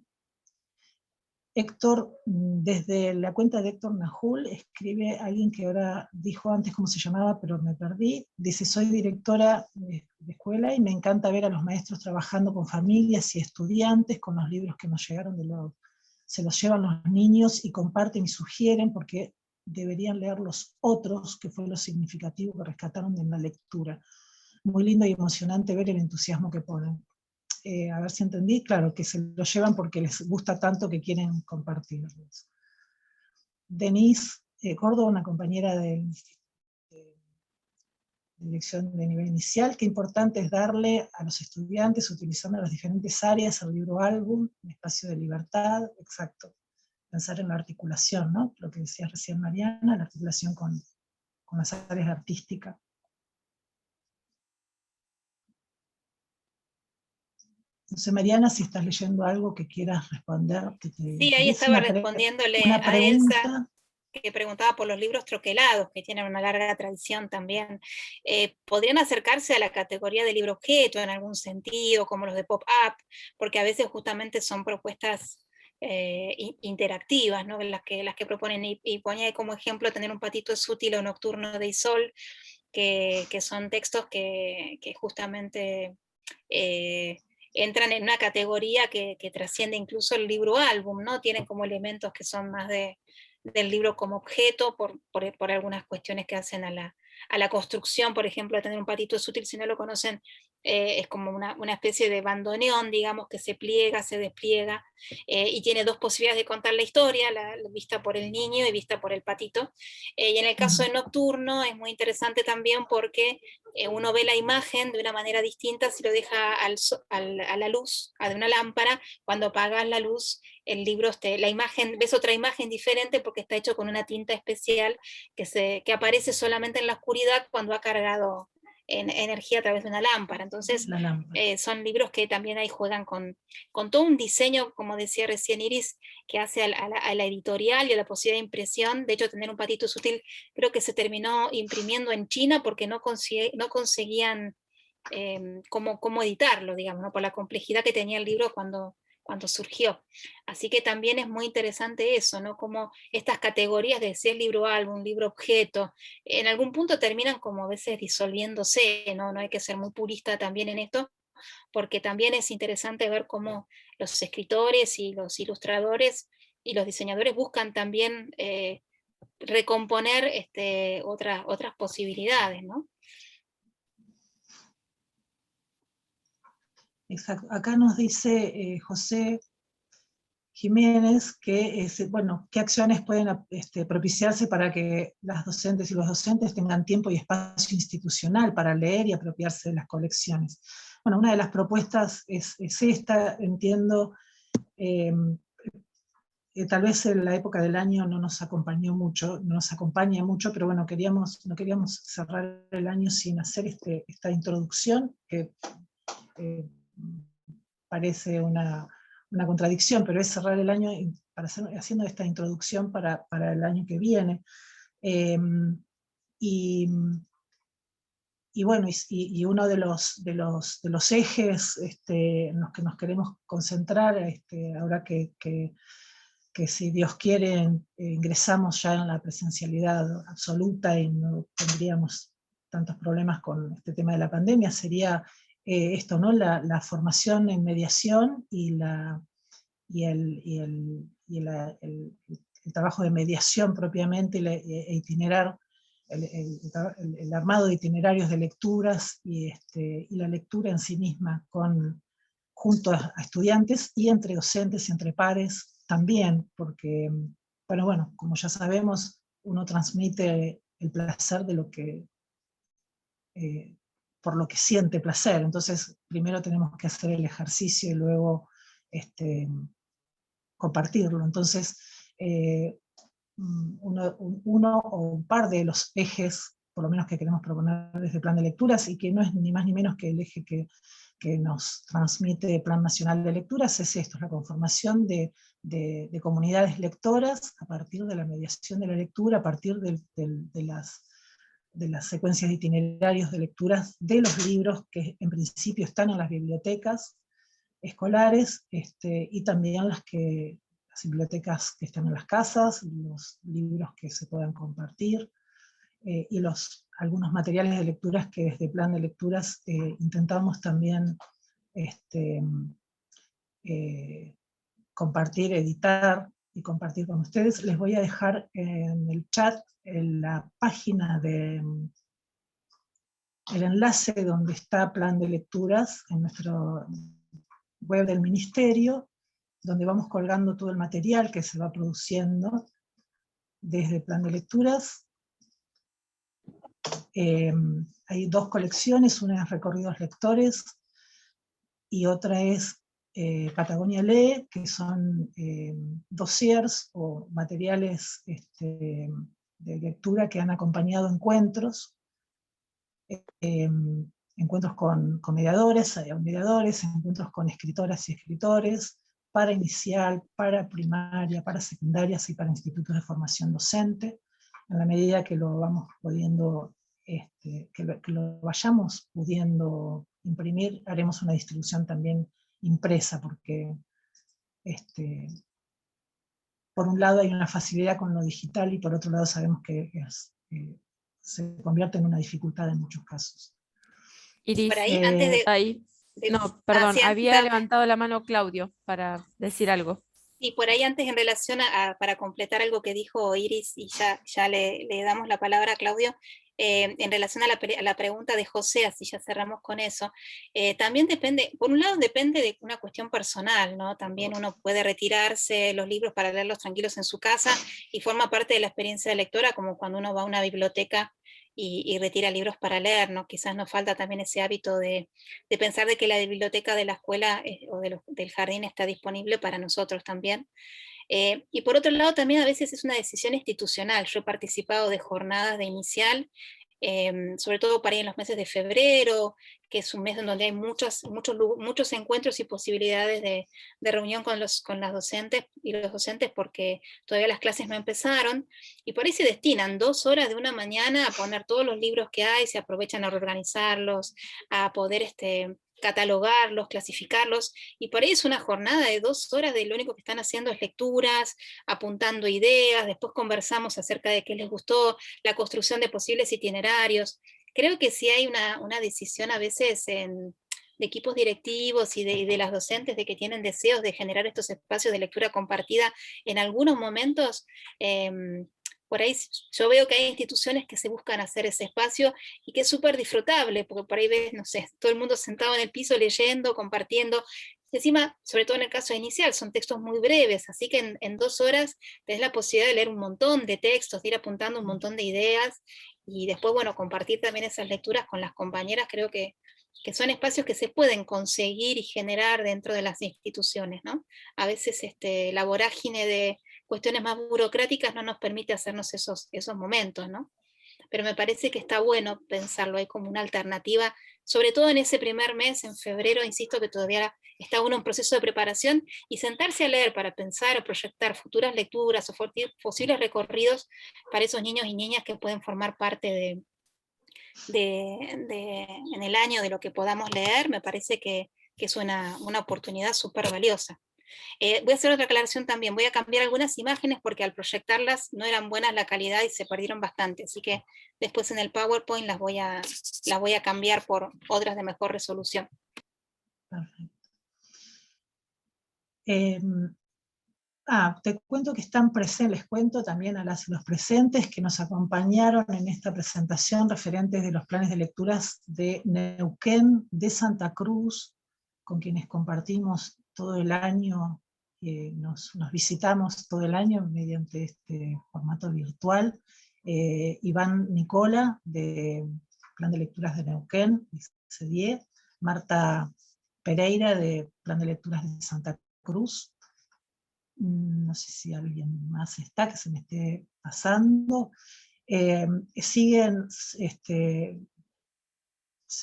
Héctor, desde la cuenta de Héctor Najul, escribe alguien que ahora dijo antes cómo se llamaba, pero me perdí. Dice, soy directora de escuela y me encanta ver a los maestros trabajando con familias y estudiantes, con los libros que nos llegaron se los llevan los niños y comparten y sugieren, porque deberían leer los otros, que fue lo significativo que rescataron de la lectura. Muy lindo y emocionante ver el entusiasmo que ponen. A ver si entendí, claro, que se lo llevan porque les gusta tanto que quieren compartirlos. Denise Córdoba, una compañera de dirección de nivel inicial, qué importante es darle a los estudiantes, utilizando las diferentes áreas, el libro álbum, un espacio de libertad, exacto. Pensar en la articulación, ¿no? Lo que decía recién Mariana, la articulación con las áreas artísticas. No sé, Mariana, si estás leyendo algo que quieras responder. Sí, ahí estaba respondiéndole a Elsa, que preguntaba por los libros troquelados, que tienen una larga tradición también. ¿Podrían acercarse a la categoría de libro objeto en algún sentido, como los de pop-up? Porque a veces justamente son propuestas interactivas, ¿no? las que proponen, y ponía como ejemplo Tener un patito es útil o Nocturno de Isol, que son textos que justamente entran en una categoría que trasciende incluso el libro álbum, ¿no? Tienen como elementos que son más del libro como objeto, por algunas cuestiones que hacen a la construcción. Por ejemplo, Tener un patito es útil, si no lo conocen, es como una especie de bandoneón, digamos, que se pliega, se despliega, y tiene dos posibilidades de contar la historia, la vista por el niño y vista por el patito. Y en el caso de Nocturno es muy interesante también porque uno ve la imagen de una manera distinta si lo deja a la luz, de una lámpara. Cuando apagas la luz, el libro, la imagen, ves otra imagen diferente porque está hecho con una tinta especial que aparece solamente en la oscuridad cuando ha cargado energía a través de una lámpara. Entonces son libros que también ahí juegan con todo un diseño, como decía recién Iris, que hace a la editorial y a la posibilidad de impresión. De hecho, Tener un patito es útil, creo que se terminó imprimiendo en China porque no conseguían cómo editarlo, digamos, ¿no? Por la complejidad que tenía el libro cuando surgió. Así que también es muy interesante eso, ¿no? Como estas categorías de si es libro álbum, libro objeto, en algún punto terminan como a veces disolviéndose, ¿no? No hay que ser muy purista también en esto, porque también es interesante ver cómo los escritores y los ilustradores y los diseñadores buscan también recomponer otras posibilidades, ¿no? Exacto. Acá nos dice José Jiménez que, qué acciones pueden propiciarse para que las docentes y los docentes tengan tiempo y espacio institucional para leer y apropiarse de las colecciones. Bueno, una de las propuestas es esta, entiendo, tal vez en la época del año no nos acompaña mucho, pero bueno, no queríamos cerrar el año sin hacer esta introducción, que parece una contradicción, pero es cerrar el año haciendo esta introducción para el año que viene. Y bueno, y uno de los ejes en los que nos queremos concentrar, ahora que que si Dios quiere ingresamos ya en la presencialidad absoluta y no tendríamos tantos problemas con este tema de la pandemia, sería esto, ¿no? La formación en mediación y el trabajo de mediación propiamente, el armado de itinerarios de lecturas y la lectura en sí misma junto a estudiantes y entre docentes y entre pares también, porque, bueno, como ya sabemos, uno transmite el placer de lo que, por lo que siente placer. Entonces, primero tenemos que hacer el ejercicio y luego compartirlo. Entonces, uno o un par de los ejes, por lo menos que queremos proponer desde el plan de lecturas, y que no es ni más ni menos que el eje que nos transmite el Plan Nacional de Lecturas, es esto, la conformación de comunidades lectoras a partir de la mediación de la lectura, a partir de las secuencias de itinerarios de lecturas de los libros que en principio están en las bibliotecas escolares, y también las bibliotecas que están en las casas, los libros que se puedan compartir, y algunos materiales de lecturas que desde el plan de lecturas intentamos también compartir, editar y compartir con ustedes. Les voy a dejar en el chat la página el enlace donde está plan de lecturas en nuestro web del ministerio, donde vamos colgando todo el material que se va produciendo desde el plan de lecturas. Hay dos colecciones, una es Recorridos Lectores y otra es Patagonia Lee, que son dossiers o materiales de lectura que han acompañado encuentros, encuentros con mediadores, encuentros con escritoras y escritores, para inicial, para primaria, para secundarias y para institutos de formación docente. En la medida que lo vamos pudiendo, que lo vayamos pudiendo imprimir, haremos una distribución también impresa, porque por un lado hay una facilidad con lo digital y por otro lado sabemos que se convierte en una dificultad en muchos casos. Iris, Por ahí, antes de... ahí. No, perdón, sí, había levantado la mano Claudio para decir algo. Y por ahí antes, en relación para completar algo que dijo Iris, y ya le damos la palabra a Claudio, en relación a la pregunta de José, así ya cerramos con eso, también depende, por un lado depende de una cuestión personal, ¿no? También uno puede retirarse los libros para leerlos tranquilos en su casa, y forma parte de la experiencia de lectora, como cuando uno va a una biblioteca y retira libros para leer, ¿no? Quizás nos falta también ese hábito de pensar de que la biblioteca de la escuela o del jardín está disponible para nosotros también. Y por otro lado, también a veces es una decisión institucional. Yo he participado de jornadas de inicial, sobre todo para ir en los meses de febrero, que es un mes en donde hay muchos encuentros y posibilidades de reunión con las docentes y los docentes, porque todavía las clases no empezaron, y por ahí se destinan 2 horas de una mañana a poner todos los libros que hay, se aprovechan a reorganizarlos, a poder catalogarlos, clasificarlos, y por ahí es una jornada de 2 horas de lo único que están haciendo es lecturas, apuntando ideas, después conversamos acerca de qué les gustó, la construcción de posibles itinerarios. Creo que sí hay una decisión a veces de equipos directivos y de las docentes de que tienen deseos de generar estos espacios de lectura compartida en algunos momentos. Por ahí yo veo que hay instituciones que se buscan hacer ese espacio y que es súper disfrutable, porque por ahí ves, no sé, todo el mundo sentado en el piso leyendo, compartiendo. Y encima, sobre todo en el caso inicial, son textos muy breves, así que en 2 horas tenés la posibilidad de leer un montón de textos, de ir apuntando un montón de ideas, y después, bueno, compartir también esas lecturas con las compañeras. Creo que son espacios que se pueden conseguir y generar dentro de las instituciones, ¿no? A veces la vorágine de cuestiones más burocráticas no nos permite hacernos esos momentos, ¿no? Pero me parece que está bueno pensarlo ahí como una alternativa, sobre todo en ese primer mes, en febrero, insisto que todavía está uno en proceso de preparación, y sentarse a leer para pensar o proyectar futuras lecturas o posibles recorridos para esos niños y niñas que pueden formar parte en el año de lo que podamos leer. Me parece que es una oportunidad súper valiosa. Voy a hacer otra aclaración también, voy a cambiar algunas imágenes porque al proyectarlas no eran buenas la calidad y se perdieron bastante, así que después en el PowerPoint las voy a cambiar por otras de mejor resolución. Perfecto. Te cuento que están presentes, les cuento también a las y los presentes que nos acompañaron en esta presentación referentes de los planes de lecturas de Neuquén, de Santa Cruz, con quienes compartimos todo el año, nos visitamos todo el año mediante este formato virtual. Iván Nicola, de Plan de Lecturas de Neuquén, CDIE, Marta Pereira, de Plan de Lecturas de Santa Cruz. No sé si alguien más está, que se me esté pasando. Se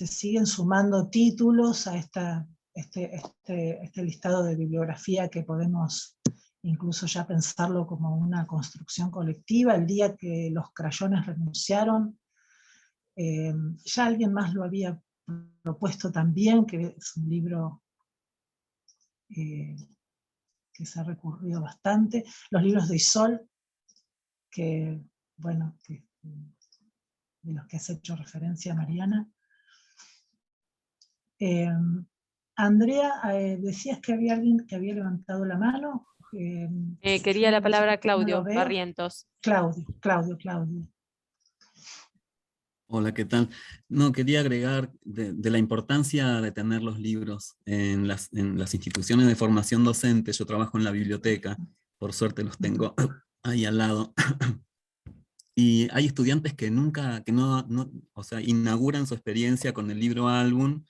siguen sumando títulos a este listado de bibliografía que podemos incluso ya pensarlo como una construcción colectiva. El día que los crayones renunciaron, ya alguien más lo había propuesto también, que es un libro que se ha recurrido bastante, los libros de Isol, que, bueno, de los que has hecho referencia, Mariana. Andrea, decías que había alguien que había levantado la mano. Quería la palabra Claudio no Barrientos. Claudio. Hola, ¿qué tal? No, quería agregar de la importancia de tener los libros en las instituciones de formación docente. Yo trabajo en la biblioteca, por suerte los tengo ahí al lado. Y hay estudiantes que o sea, inauguran su experiencia con el libro álbum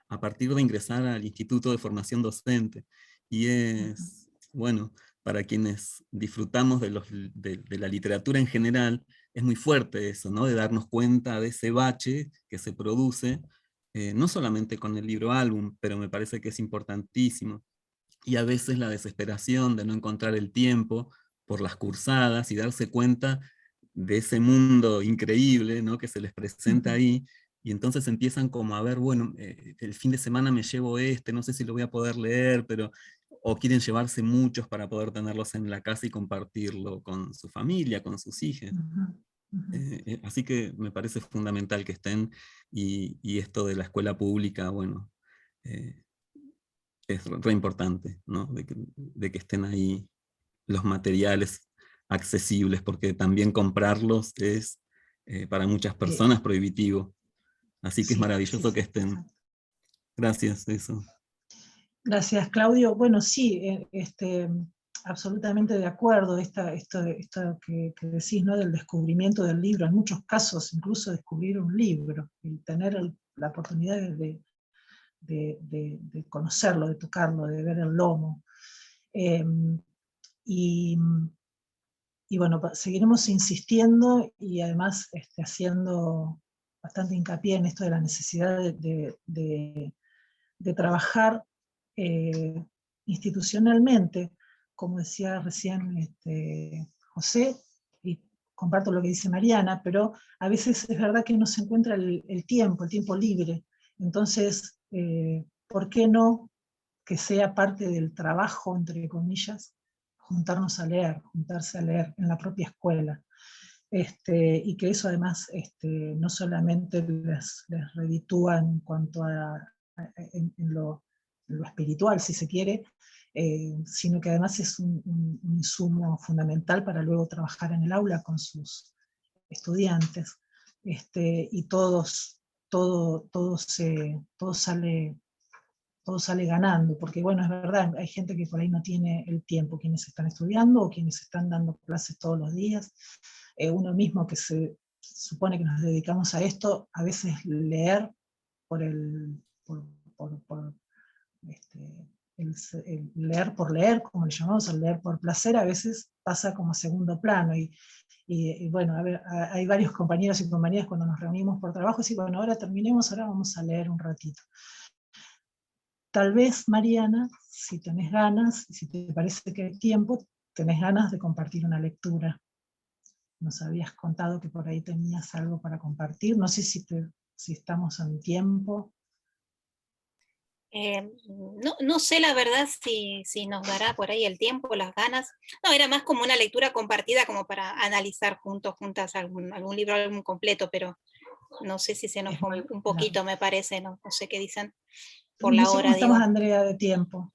a partir de ingresar al Instituto de Formación Docente. Y es, bueno, para quienes disfrutamos de la literatura en general, es muy fuerte eso, ¿no? De darnos cuenta de ese bache que se produce, no solamente con el libro álbum, pero me parece que es importantísimo. Y a veces la desesperación de no encontrar el tiempo por las cursadas y darse cuenta de ese mundo increíble, ¿no? Que se les presenta ahí, y entonces empiezan como a ver, bueno, el fin de semana me llevo no sé si lo voy a poder leer, pero o quieren llevarse muchos para poder tenerlos en la casa y compartirlo con su familia, con sus hijos. Así que me parece fundamental que estén, y esto de la escuela pública, bueno, es re importante, ¿no? De que estén ahí los materiales accesibles, porque también comprarlos es para muchas personas prohibitivo. Así que es maravilloso que estén. Exacto. Gracias, eso. Gracias, Claudio. Bueno, sí, absolutamente de acuerdo, esto que decís, ¿no? Del descubrimiento del libro, en muchos casos incluso descubrir un libro, y tener la oportunidad de conocerlo, de tocarlo, de ver el lomo. Y bueno, seguiremos insistiendo y además haciendo bastante hincapié en esto de la necesidad de trabajar institucionalmente, como decía recién José, y comparto lo que dice Mariana, pero a veces es verdad que no se encuentra el tiempo libre. Entonces, ¿por qué no que sea parte del trabajo, entre comillas, juntarse a leer en la propia escuela? Y que eso además no solamente les reditúa en cuanto en lo espiritual, si se quiere, sino que además es un insumo fundamental para luego trabajar en el aula con sus estudiantes, y todo sale ganando, porque bueno, es verdad, hay gente que por ahí no tiene el tiempo, quienes están estudiando o quienes están dando clases todos los días, uno mismo que se supone que nos dedicamos a esto, a veces leer el leer por leer, como le llamamos, el leer por placer, a veces pasa como segundo plano, y bueno, a ver, hay varios compañeros y compañeras cuando nos reunimos por trabajo, y bueno, ahora terminemos, ahora vamos a leer un ratito. Tal vez, Mariana, si tenés ganas, si te parece que hay tiempo, tenés ganas de compartir una lectura. Nos habías contado que por ahí tenías algo para compartir. No sé si estamos en tiempo. No sé la verdad si nos dará por ahí el tiempo, las ganas. No, era más como una lectura compartida, como para analizar juntas algún libro, algún completo, pero no sé si se nos fue un poquito, me parece, no sé qué dicen por la No sé hora, cómo estamos, digo. Andrea, de tiempo.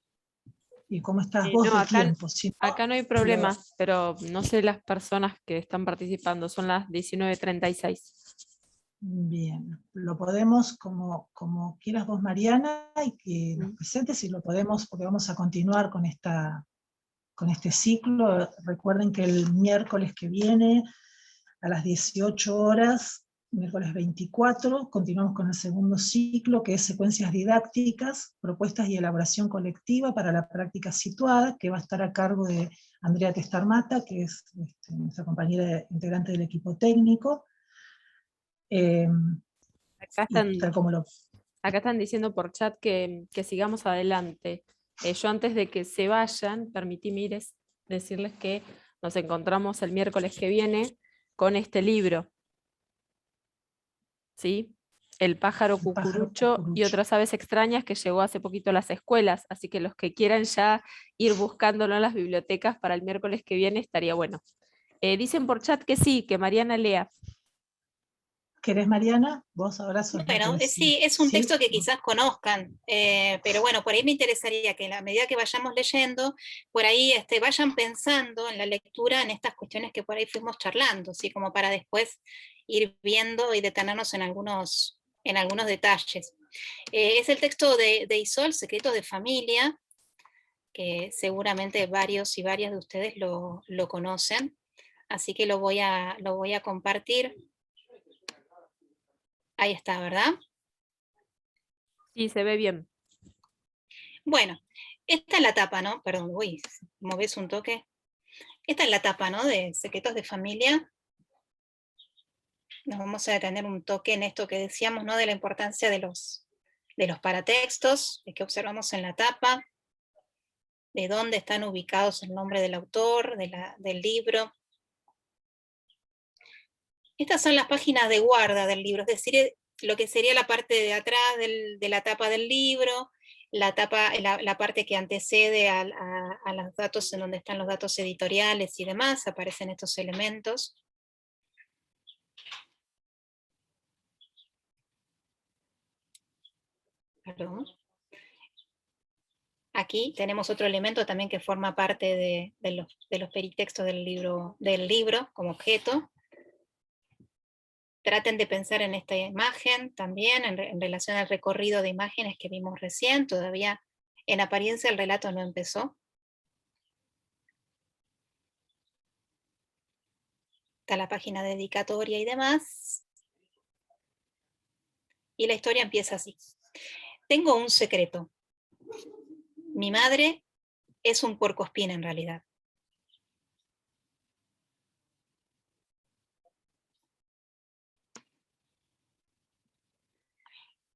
¿Y cómo estás vos No, de tiempo? Si no, acá no hay problema, pero no sé las personas que están participando, son las 19:36. bien, lo podemos como quieras vos, Mariana, y que nos presentes, y lo podemos, porque vamos a continuar con este ciclo. Recuerden que el miércoles que viene, a las 18 horas, miércoles 24, continuamos con el segundo ciclo, que es secuencias didácticas, propuestas y elaboración colectiva para la práctica situada, que va a estar a cargo de Andrea Testarmata, que es nuestra compañera integrante del equipo técnico. Acá Y tal como lo... están diciendo por chat que sigamos adelante. Yo antes de que se vayan, permití, Mires, decirles que nos encontramos el miércoles que viene con este libro. ¿Sí? El pájaro cucurucho y otras aves extrañas, que llegó hace poquito a las escuelas, así que los que quieran ya ir buscándolo en las bibliotecas para el miércoles que viene estaría bueno. Dicen por chat que sí, que Mariana lea. ¿Querés, Mariana? Vos ahora sos la Bueno, que sí, es un texto que quizás conozcan, pero bueno, por ahí me interesaría que a medida que vayamos leyendo, por ahí vayan pensando en la lectura, en estas cuestiones que por ahí fuimos charlando, ¿sí? Como para después ir viendo y detenernos en algunos detalles. Es el texto de Isol, Secretos de Familia, que seguramente varios y varias de ustedes lo conocen, así que lo voy a compartir. Ahí está, ¿verdad? Sí, se ve bien. Bueno, esta es la tapa, ¿no? Perdón, uy, movés un toque. Esta es la tapa, ¿no? De Secretos de Familia. Nos vamos a detener un toque en esto que decíamos, ¿no? De la importancia de los paratextos, de que observamos en la tapa, de dónde están ubicados el nombre del autor, del libro. Estas son las páginas de guarda del libro, es decir, lo que sería la parte de atrás de la tapa del libro, la parte que antecede a los datos, en donde están los datos editoriales y demás, aparecen estos elementos. Perdón. Aquí tenemos otro elemento también que forma parte de los peritextos del libro como objeto. Traten de pensar en esta imagen también en relación al recorrido de imágenes que vimos recién. Todavía en apariencia el relato no empezó. Está la página dedicatoria y demás. Y la historia empieza así. Tengo un secreto. Mi madre es un puercoespín en realidad.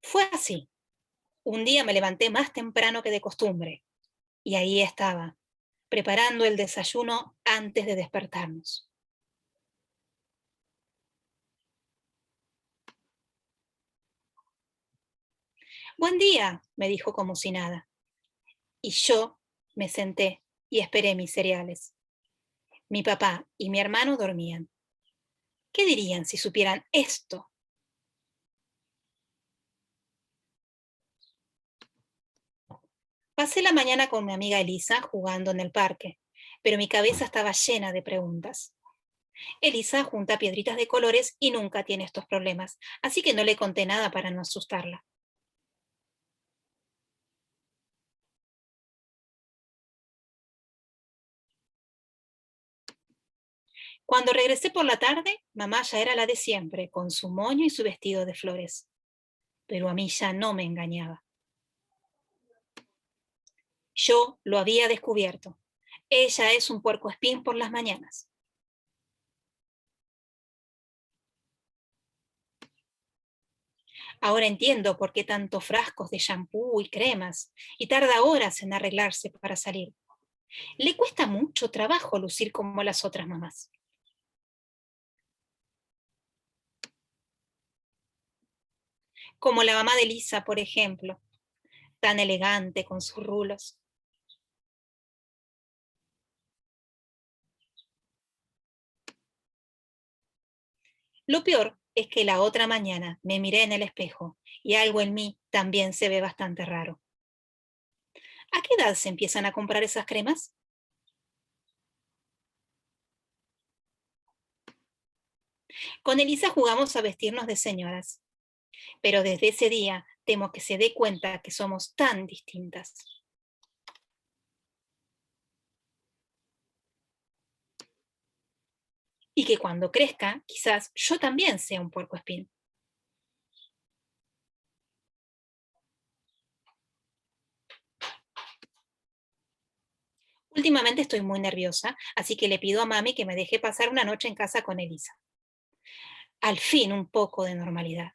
Fue así. Un día me levanté más temprano que de costumbre, y ahí estaba, preparando el desayuno antes de despertarnos. Buen día, me dijo como si nada. Y yo me senté y esperé mis cereales. Mi papá y mi hermano dormían. ¿Qué dirían si supieran esto? Pasé la mañana con mi amiga Elisa jugando en el parque, pero mi cabeza estaba llena de preguntas. Elisa junta piedritas de colores y nunca tiene estos problemas, así que no le conté nada para no asustarla. Cuando regresé por la tarde, mamá ya era la de siempre, con su moño y su vestido de flores. Pero a mí ya no me engañaba. Yo lo había descubierto. Ella es un puercoespín por las mañanas. Ahora entiendo por qué tantos frascos de shampoo y cremas, y tarda horas en arreglarse para salir. Le cuesta mucho trabajo lucir como las otras mamás. Como la mamá de Lisa, por ejemplo. tan elegante con sus rulos. Lo peor es que la otra mañana me miré en el espejo y algo en mí también se ve bastante raro. ¿A qué edad se empiezan a comprar esas cremas? Con Elisa jugamos a vestirnos de señoras, pero desde ese día temo que se dé cuenta que somos tan distintas. Y que cuando crezca, quizás yo también sea un puercoespín. Últimamente estoy muy nerviosa, así que le pido a mami que me deje pasar una noche en casa con Elisa. Al fin un poco de normalidad.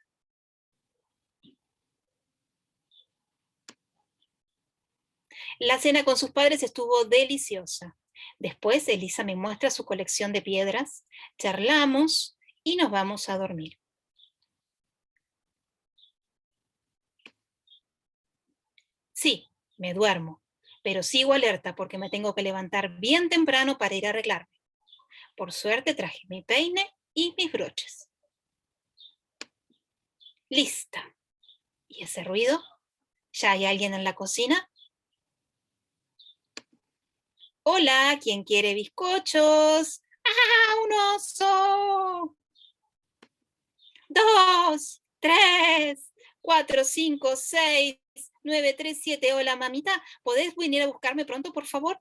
La cena con sus padres estuvo deliciosa. Después Elisa me muestra su colección de piedras, charlamos y nos vamos a dormir. Sí, me duermo, pero sigo alerta porque me tengo que levantar bien temprano para ir a arreglarme. Por suerte traje mi peine y mis broches. Lista. ¿Y ese ruido? ¿Ya hay alguien en la cocina? Hola, ¿quién quiere bizcochos? ¡Ah, un oso! 2, 3, 4, 5, 6, 9, 3, 7. Hola, mamita, ¿podés venir a buscarme pronto, por favor?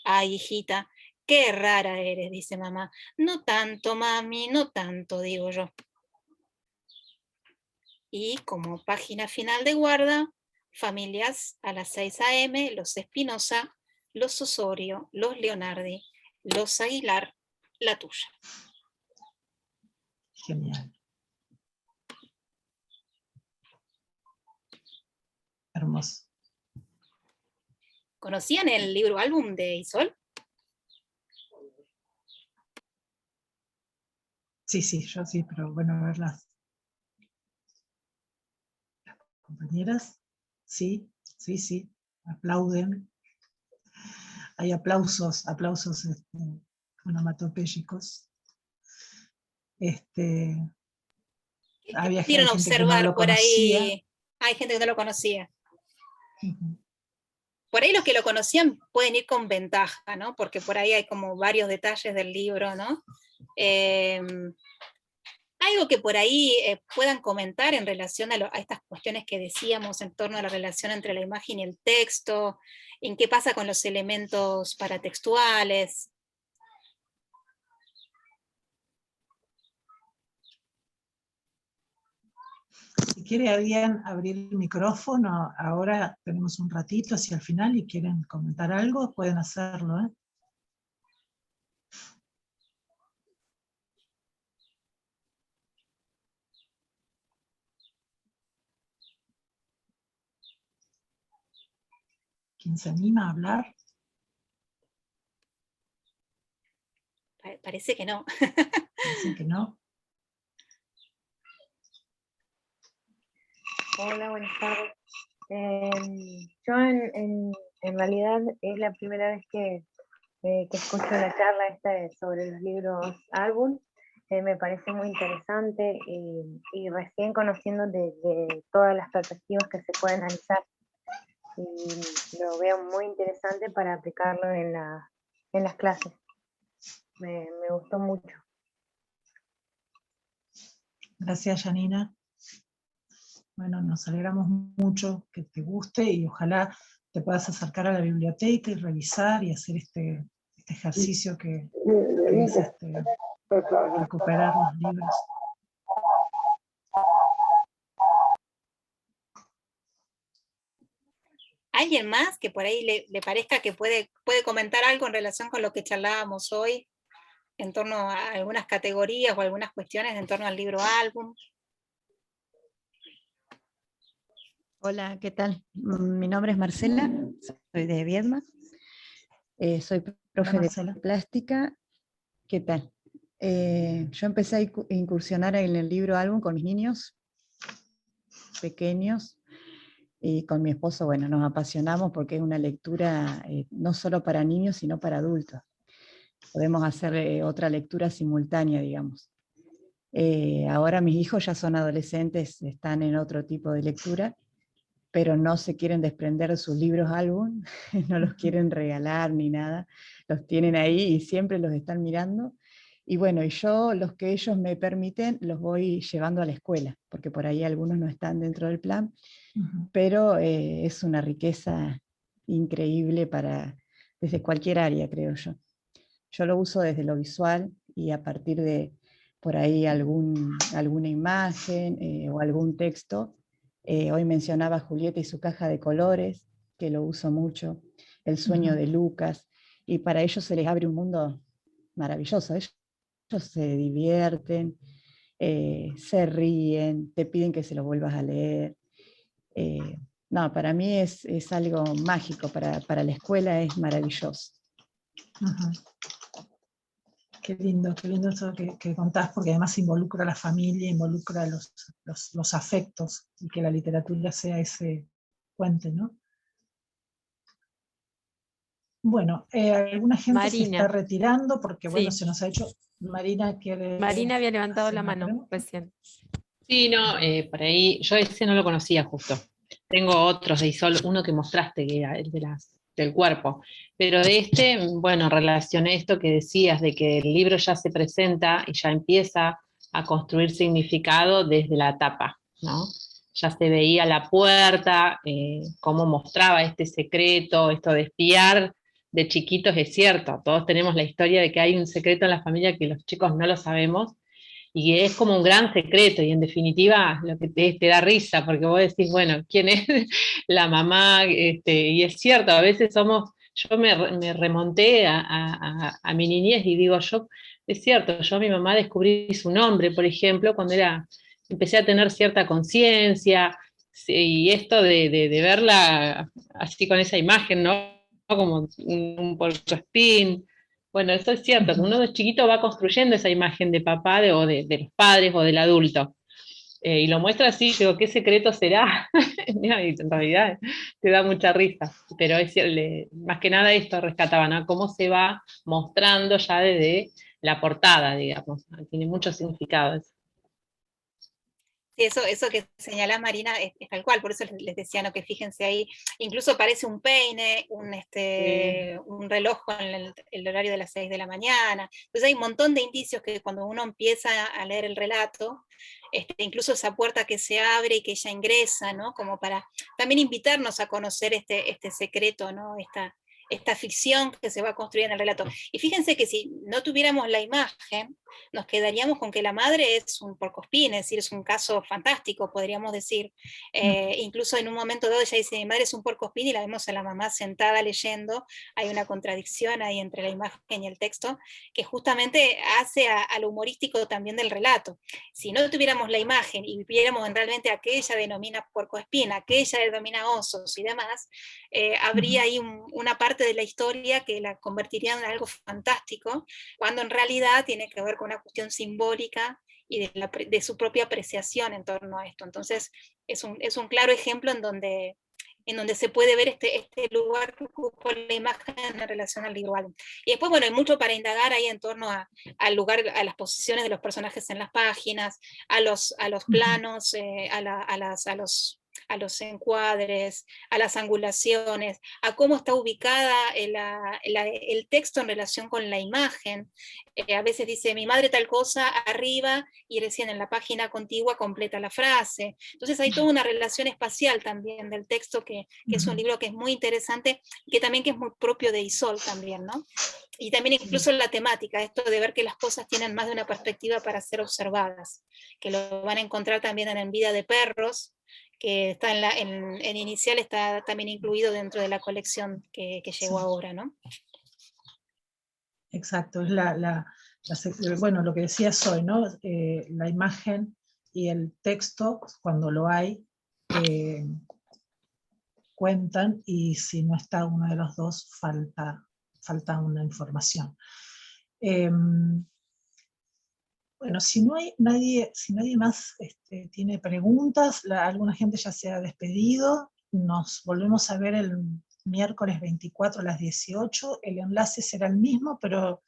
Ay, hijita, qué rara eres, dice mamá. No tanto, mami, no tanto, digo yo. Y como página final de guarda, familias a las 6 a.m., los Espinosa, los Osorio, los Leonardi, los Aguilar, la tuya. Genial. Hermoso. ¿Conocían el libro álbum de Isol? Sí, yo sí, pero bueno, a ver las compañeras. Sí, aplauden. Hay aplausos onomatopéyicos. Había Pudieron gente que no observar lo por conocía. ahí. Hay gente que no lo conocía. Uh-huh. Por ahí los que lo conocían pueden ir con ventaja, ¿no? Porque por ahí hay como varios detalles del libro, ¿no? Algo que por ahí puedan comentar en relación a estas cuestiones que decíamos en torno a la relación entre la imagen y el texto, en qué pasa con los elementos paratextuales. Si quiere alguien abrir el micrófono, ahora tenemos un ratito hacia el final y quieren comentar algo, pueden hacerlo, ¿eh? ¿Quién se anima a hablar? Parece que no. Dicen que no. Hola, buenas tardes. Yo en realidad es la primera vez que escucho la charla sobre los libros álbum. Me parece muy interesante y recién conociendo de todas las perspectivas que se pueden analizar. Y lo veo muy interesante para aplicarlo en las clases. Me gustó mucho. Gracias, Janina. Bueno, nos alegramos mucho que te guste y ojalá te puedas acercar a la biblioteca y revisar y hacer este ejercicio que es recuperar los libros. ¿Alguien más que por ahí le parezca que puede comentar algo en relación con lo que charlábamos hoy, en torno a algunas categorías o algunas cuestiones en torno al libro álbum? Hola, ¿qué tal? Mi nombre es Marcela, soy de Viedma, soy profe de plástica. ¿Qué tal? Yo empecé a incursionar en el libro álbum con mis niños pequeños. Y con mi esposo, bueno, nos apasionamos porque es una lectura no solo para niños, sino para adultos. Podemos hacer otra lectura simultánea, digamos. Ahora mis hijos ya son adolescentes, están en otro tipo de lectura, pero no se quieren desprender de sus libros álbum, no los quieren regalar ni nada, los tienen ahí y siempre los están mirando. Y bueno, y yo, los que ellos me permiten, los voy llevando a la escuela, porque por ahí algunos no están dentro del plan, pero es una riqueza increíble desde cualquier área, creo yo. Yo lo uso desde lo visual y a partir de por ahí alguna imagen o algún texto. Hoy mencionaba Julieta y su caja de colores, que lo uso mucho, El sueño de Lucas, y para ellos se les abre un mundo maravilloso. Ellos se divierten, se ríen, te piden que se lo vuelvas a leer. No, para mí es algo mágico, para la escuela es maravilloso. Qué lindo eso que contás, porque además involucra a la familia, involucra los afectos, y que la literatura sea ese puente, ¿no? Bueno, alguna gente se está retirando, porque bueno, se nos ha hecho... Marina quiere... Marina había levantado la mano recién. Sí, no, por ahí, yo ese no lo conocía justo. Tengo otros de Isol, uno que mostraste, que era el del cuerpo. Pero de este, bueno, relacioné esto que decías, de que el libro ya se presenta y ya empieza a construir significado desde la tapa, ¿no? Ya se veía la puerta, cómo mostraba este secreto, esto de espiar de chiquitos, es cierto, todos tenemos la historia de que hay un secreto en la familia que los chicos no lo sabemos, y es como un gran secreto, y en definitiva lo que te da risa, porque vos decís, bueno, ¿quién es la mamá? Y es cierto, a veces yo me remonté a mi niñez y digo, es cierto, yo a mi mamá descubrí su nombre, por ejemplo, cuando empecé a tener cierta conciencia, y esto de verla así con esa imagen, ¿no? Como un puercoespín. Bueno, eso es cierto, que uno de chiquito va construyendo esa imagen de papá o de los padres o del adulto. Y lo muestra así, digo, ¿qué secreto será? Y en realidad te da mucha risa. Pero más que nada esto rescataba, ¿no? Cómo se va mostrando ya desde la portada, digamos. Tiene mucho significado eso. Sí, eso que señalás, Marina, es tal cual, por eso les decía, ¿no? Que fíjense ahí, incluso parece un peine, un reloj con el horario de las 6 de la mañana. Entonces hay un montón de indicios que cuando uno empieza a leer el relato, incluso esa puerta que se abre y que ella ingresa, ¿no? Como para también invitarnos a conocer este secreto, ¿no? Esta ficción que se va a construir en el relato. Y fíjense que si no tuviéramos la imagen, nos quedaríamos con que la madre es un porcoespín, es decir, es un caso fantástico, podríamos decir. Incluso en un momento dado ella dice, mi madre es un porcoespín, y la vemos a la mamá sentada leyendo. Hay una contradicción ahí entre la imagen y el texto, que justamente hace a lo humorístico también del relato. Si no tuviéramos la imagen y viéramos realmente a qué ella denomina puercoespín, a qué ella denomina osos y demás, habría ahí una parte de la historia que la convertiría en algo fantástico, cuando en realidad tiene que ver con una cuestión simbólica y de su propia apreciación en torno a esto. Entonces es un claro ejemplo en donde se puede ver este lugar que ocupa la imagen en relación al libro álbum. Y después, bueno, hay mucho para indagar ahí en torno al lugar, a las posiciones de los personajes en las páginas, a los planos, a los encuadres, a las angulaciones, a cómo está ubicada el texto en relación con la imagen. A veces dice, mi madre tal cosa arriba, y recién en la página contigua completa la frase. Entonces hay toda una relación espacial también del texto, que es un libro que es muy interesante, y que también que es muy propio de Isol también, ¿no? Y también incluso la temática, esto de ver que las cosas tienen más de una perspectiva para ser observadas, que lo van a encontrar también en Vida de Perros, que está en Inicial, está también incluido dentro de la colección que llegó ahora, ¿no? Exacto, es bueno, lo que decía Soy, ¿no? La imagen y el texto, cuando lo hay, cuentan, y si no está uno de los dos, falta una información. Bueno, si nadie más tiene preguntas, alguna gente ya se ha despedido, nos volvemos a ver el miércoles 24 a las 18, el enlace será el mismo, pero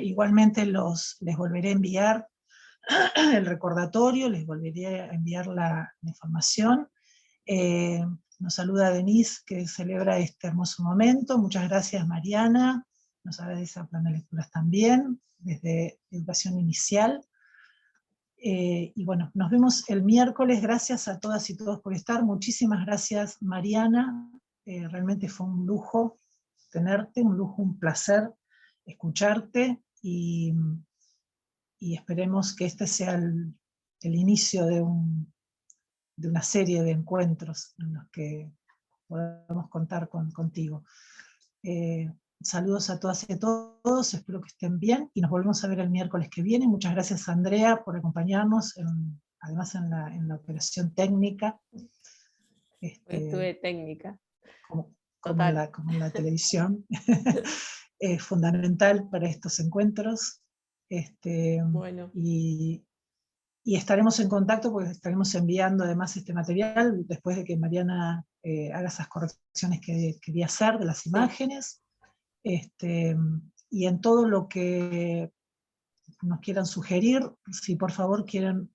igualmente les volveré a enviar el recordatorio, les volveré a enviar la información. Nos saluda Denise, que celebra este hermoso momento. Muchas gracias, Mariana. Nos agradece a Plan de Lecturas también, desde Educación Inicial. Y bueno, nos vemos el miércoles. Gracias a todas y todos por estar. Muchísimas gracias, Mariana. Realmente fue un lujo tenerte, un lujo, un placer escucharte, y esperemos que este sea el inicio de una serie de encuentros en los que podamos contar contigo. Saludos a todas y a todos, espero que estén bien, y nos volvemos a ver el miércoles que viene. Muchas gracias, Andrea, por acompañarnos, además en la operación técnica. Estuve técnica. Como en la televisión. Es fundamental para estos encuentros. Bueno. Y estaremos en contacto, porque estaremos enviando además este material después de que Mariana haga esas correcciones que quería hacer de las imágenes. Y en todo lo que nos quieran sugerir, si por favor quieren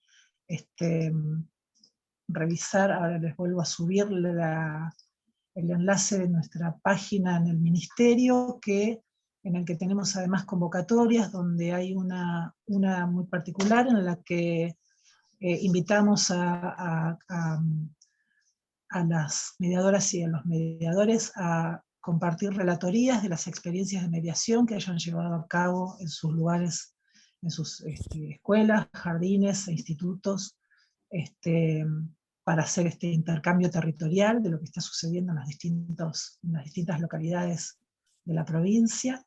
revisar, ahora les vuelvo a subir el enlace de nuestra página en el Ministerio, en el que tenemos además convocatorias, donde hay una muy particular en la que invitamos a las mediadoras y a los mediadores a compartir relatorías de las experiencias de mediación que hayan llevado a cabo en sus lugares, en sus escuelas, jardines e institutos, para hacer este intercambio territorial de lo que está sucediendo en las distintas localidades de la provincia.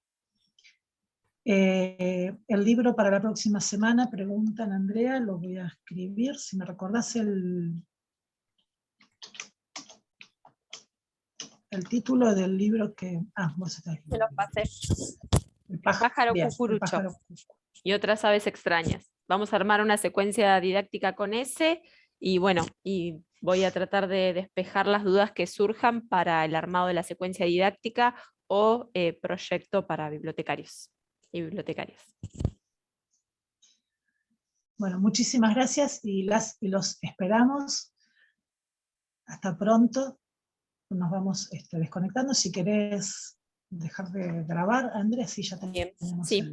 El libro para la próxima semana, preguntan, Andrea, lo voy a escribir, si me recordás el título del libro que... vos estás aquí. Se los pasé. El pájaro bien, cucurucho. el pájaro. Y otras aves extrañas. Vamos a armar una secuencia didáctica con ese, y bueno, y voy a tratar de despejar las dudas que surjan para el armado de la secuencia didáctica o proyecto para bibliotecarios y bibliotecarias. Bueno, muchísimas gracias, y los esperamos. Hasta pronto. Nos vamos desconectando. Si querés dejar de grabar, Andrea, sí, ya tenemos sí.